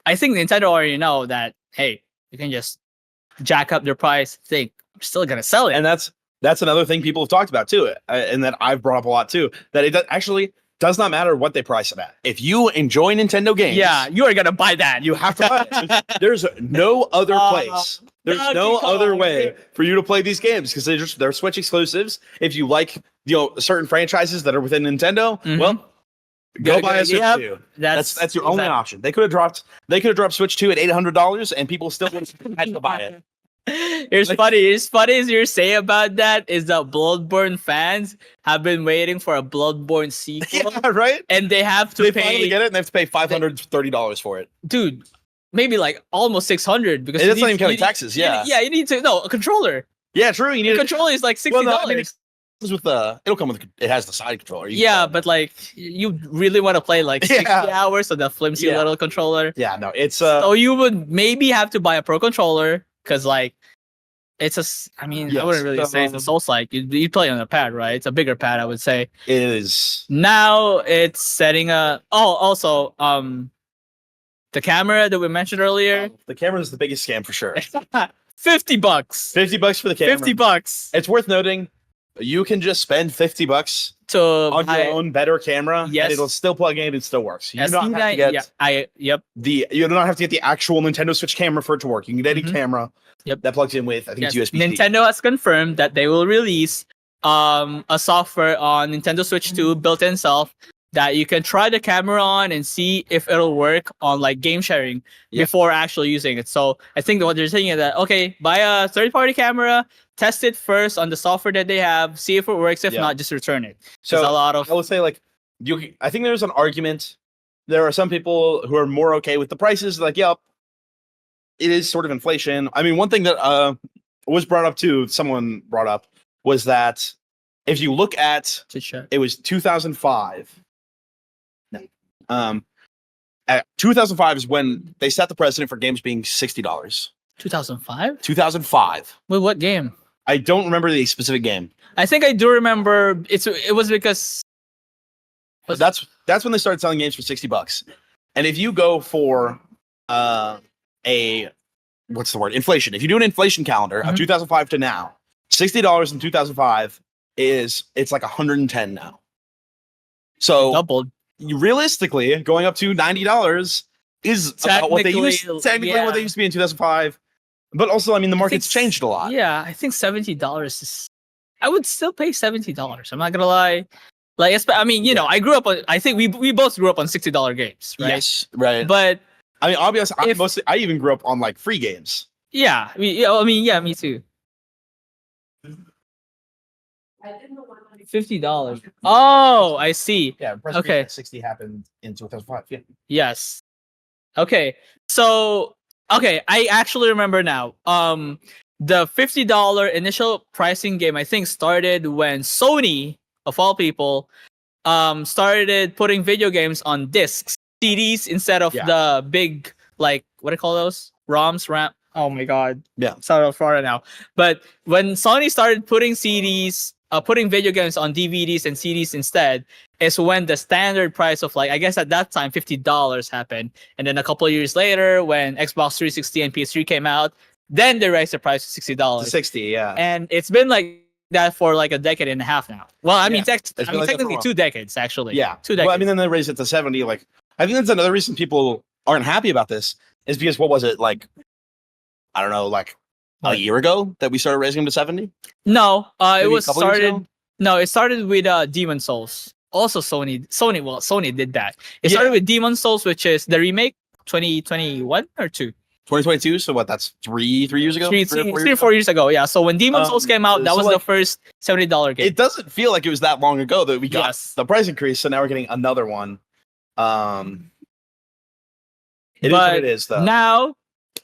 S2: I think Nintendo already know that, hey, you can just jack up their price. Think we're still gonna sell it.
S1: And that's another thing people have talked about too, and that I've brought up a lot too. That it actually does not matter what they price it at. If you enjoy Nintendo games,
S2: Yeah, you are gonna buy that.
S1: you have to buy it. There's no other place. There's
S2: Donkey
S1: no other
S2: Kong.
S1: way for you to play these games because they're Switch exclusives. If you like certain franchises that are within Nintendo,
S2: Mhm.
S1: well, go buy a Switch
S2: Yep.
S1: 2.
S2: That's
S1: That's your only option. They could have dropped Switch 2 at $800 and people still would have had to buy it.
S2: It's funny as you say about that is that Bloodborne fans have been waiting for a Bloodborne sequel,
S1: Yeah, right?
S2: and they have to
S1: They
S2: pay,
S1: finally get it and they have to pay $530 for it.
S2: dude, maybe almost 600 because
S1: And that's
S2: you
S1: not
S2: need-
S1: even counting
S2: you need-
S1: taxes,
S2: you need-
S1: yeah.
S2: yeah, you need to a controller.
S1: Yeah, true. You
S2: The
S1: need
S2: controller is like $60.
S1: Well, no, I mean, it comes with it'll come with it has the side controller. You can
S2: Yeah,
S1: play
S2: but you really want to play 60
S1: Yeah.
S2: hours on the flimsy
S1: Yeah.
S2: little controller.
S1: it. Yeah, no, it's
S2: So you would maybe have to buy a pro controller because it's I
S1: Yes,
S2: wouldn't really say it's a Souls-like. You play on a pad, right? It's a bigger pad, I would say.
S1: it is.
S2: Now it's setting also the camera that we mentioned earlier.
S1: The camera is the biggest scam for sure.
S2: $50.
S1: $50 for the camera.
S2: $50
S1: It's worth noting you can just spend $50
S2: to
S1: on
S2: buy
S1: your own better camera,
S2: Yes.
S1: and it'll still plug in. It still works. You
S2: a
S1: do not
S2: Steam
S1: have
S2: guy.
S1: to get
S2: Yep.
S1: you do not have to get the actual Nintendo Switch camera for it to work. You can get any
S2: Mhm.
S1: camera
S2: Yep.
S1: that plugs in with I think
S2: Yes.
S1: it's USB.
S2: Nintendo has confirmed that they will release a software on Nintendo Switch 2 built in self that you can try the camera on and see if it'll work on game sharing
S1: Yeah.
S2: before actually using it. So I think what they're saying is that buy a third-party camera, test it first on the software that they have, see if it works. If
S1: Yeah.
S2: not, just return it.
S1: So
S2: There's a lot of
S1: I would say I think there's an argument there are some people who are more okay with the prices. Like, yep, it is sort of inflation. I mean, one thing that was brought up too, someone brought up, was that if you look at it was 2005. At 2005 is when they set the precedent for games being $60.
S2: 2005?
S1: 2005.
S2: Wait, what game?
S1: I don't remember the specific game.
S2: I think I do remember. It was because
S1: that's when they started selling games for $60. And if you go for a what's the word? Inflation. If you do an inflation calendar of 2005 to now, $60 in 2005 it's like 110 now. So
S2: doubled.
S1: Realistically, going up to $90 is about what they used what they used to be in 2005. But also, I mean, the market's changed a lot.
S2: Yeah, I think $70 is. I would still pay $70. I'm not gonna lie. Like, I mean, you know, I grew up on. I think we both grew up on $60 games, right?
S1: Yes, right.
S2: But
S1: I mean, obviously, I even grew up on like free games.
S2: Yeah, me too. $50. Oh, I see.
S1: Yeah.
S2: Okay.
S1: 60 happened in 2005. Yeah.
S2: Yes. Okay. So, I actually remember now. The $50 initial pricing game, I think, started when Sony, of all people, started putting video games on discs, CDs, instead of the big, like, what do you call those? ROMs, RAM. Oh my god.
S1: Yeah.
S2: It's out of Florida now. But when Sony started putting CDs, putting video games on DVDs and CDs instead, is when the standard price of, like, I guess at that time, $50 happened. And then a couple of years later, when Xbox 360 and PS3 came out, then they raised the price to $60.
S1: To 60, yeah.
S2: And it's been like that for like a decade and a half now. Well, I mean, technically 2 decades, actually.
S1: Yeah.
S2: 2 decades.
S1: Well, I mean, then they raised it to 70. Like, I think that's another reason people aren't happy about this, is because, what was it, like, I don't know, like a year ago that we started raising them to 70?
S2: No, it
S1: Maybe
S2: was started. No, it started with Demon Souls. Also, Sony did that. It started with Demon Souls, which is the remake, 2021 or 2.
S1: 2022. So what? That's three years ago.
S2: 3 or 4 years ago. Yeah. So when Demon Souls came out, that was the first $70 game.
S1: It doesn't feel like it was that long ago that we got the price increase. So now we're getting another one. It is what it is, though.
S2: Now.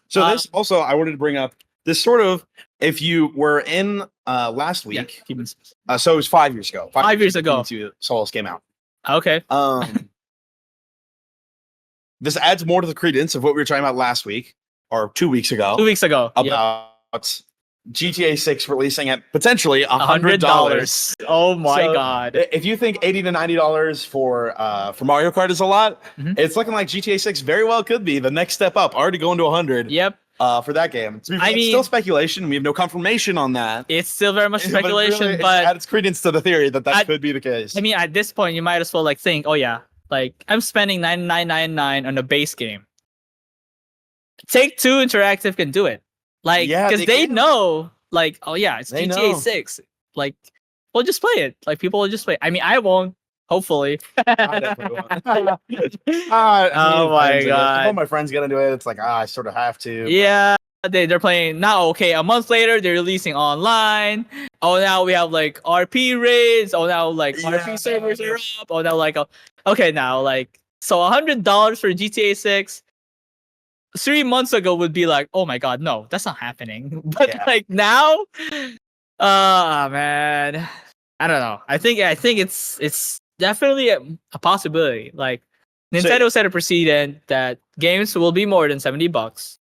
S1: So this also, I wanted to bring up this sort of, if you were in last week, so it was 5 years ago.
S2: 5 years ago,
S1: Souls came out.
S2: Okay.
S1: This adds more to the credence of what we were talking about last week or 2 weeks ago.
S2: 2 weeks ago
S1: about GTA 6 releasing at potentially $100.
S2: Oh my god!
S1: If you think $80 to $90 for Mario Kart is a lot, it's looking like GTA 6 very well could be the next step up. Already going to 100.
S2: Yep.
S1: For that game. It's still speculation. We have no confirmation on that.
S2: It's still very much speculation, but
S1: it adds credence to the theory that could be the case.
S2: I mean, at this point, you might as well like think, oh yeah, like I'm spending $99.99 on a base game. Take-Two Interactive can do it, like, because they know, like, oh yeah, it's GTA 6. Like, we'll just play it. Like, people will just play. I mean, I won't. Hopefully.
S1: I definitely won't.
S2: Oh my god!
S1: All my friends get into it. It's like, I sort of have to.
S2: Yeah, they're playing now. Okay, a month later, they're releasing online. Oh, now we have like RP raids. Oh, now like RP servers are up. Oh, now like okay, now like so $100 for GTA 6. 3 months ago would be like, oh my god, no, that's not happening. But like now, man, I don't know. I think it's definitely a possibility. Like, Nintendo set a precedent that games will be more than $70.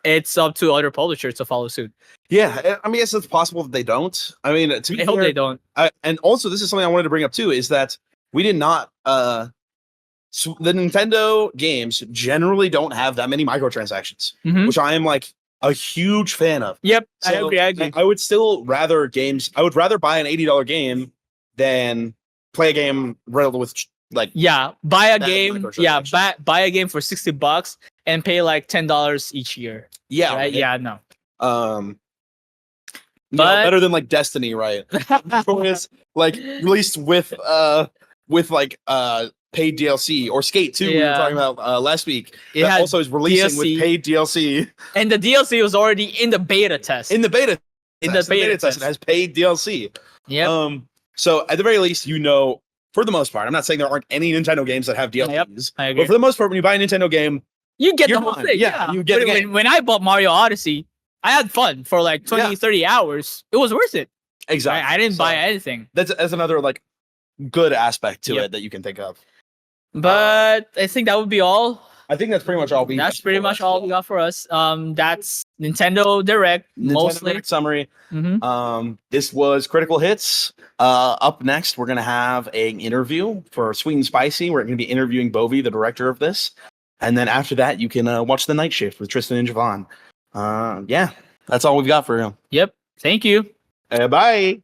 S2: It's up to other publishers to follow suit.
S1: Yeah, I mean, it's possible that they don't. I mean, to be
S2: I hope they don't.
S1: And also, this is something I wanted to bring up too: is that we did not. The Nintendo games generally don't have that many microtransactions, which I am like a huge fan of.
S2: Yep,
S1: so
S2: I agree.
S1: I would still rather games. I would rather buy an $80 game than play a game riddled with like
S2: buy a game buy a game for $60 and pay like $10 each year. No.
S1: Better than like Destiny, right? It's like released with like paid DLC, or Skate 2 we were talking about last week. That also is releasing DLC. With paid DLC,
S2: and the DLC was already in the beta test.
S1: In the beta test, it has paid DLC. Yep. So at the very least, For the most part, I'm not saying there aren't any Nintendo games that have DLCs,
S2: I agree.
S1: but for the most part, when you buy a Nintendo game,
S2: You get
S1: You're
S2: the whole
S1: fine.
S2: thing.
S1: Yeah, you get the game.
S2: When I bought Mario Odyssey, I had fun for like 20, 30 hours. It was worth it.
S1: exactly,
S2: I didn't
S1: So,
S2: buy anything.
S1: That's another like good aspect to
S2: Yep.
S1: it that you can think of.
S2: But I think that would be all.
S1: I think that's pretty much all we.
S2: That's
S1: got
S2: pretty
S1: for
S2: much
S1: us.
S2: all we got for us. That's Nintendo Direct
S1: Nintendo
S2: mostly.
S1: Direct summary.
S2: Mhm.
S1: This was Critical Hits. Up next, we're gonna have an interview for Sweet and Spicy. We're gonna be interviewing Bovi, the director of this, and then after that, you can watch The Night Shift with Tristan and Javon. Yeah, that's all we've got for you.
S2: Yep. Thank you.
S1: Bye.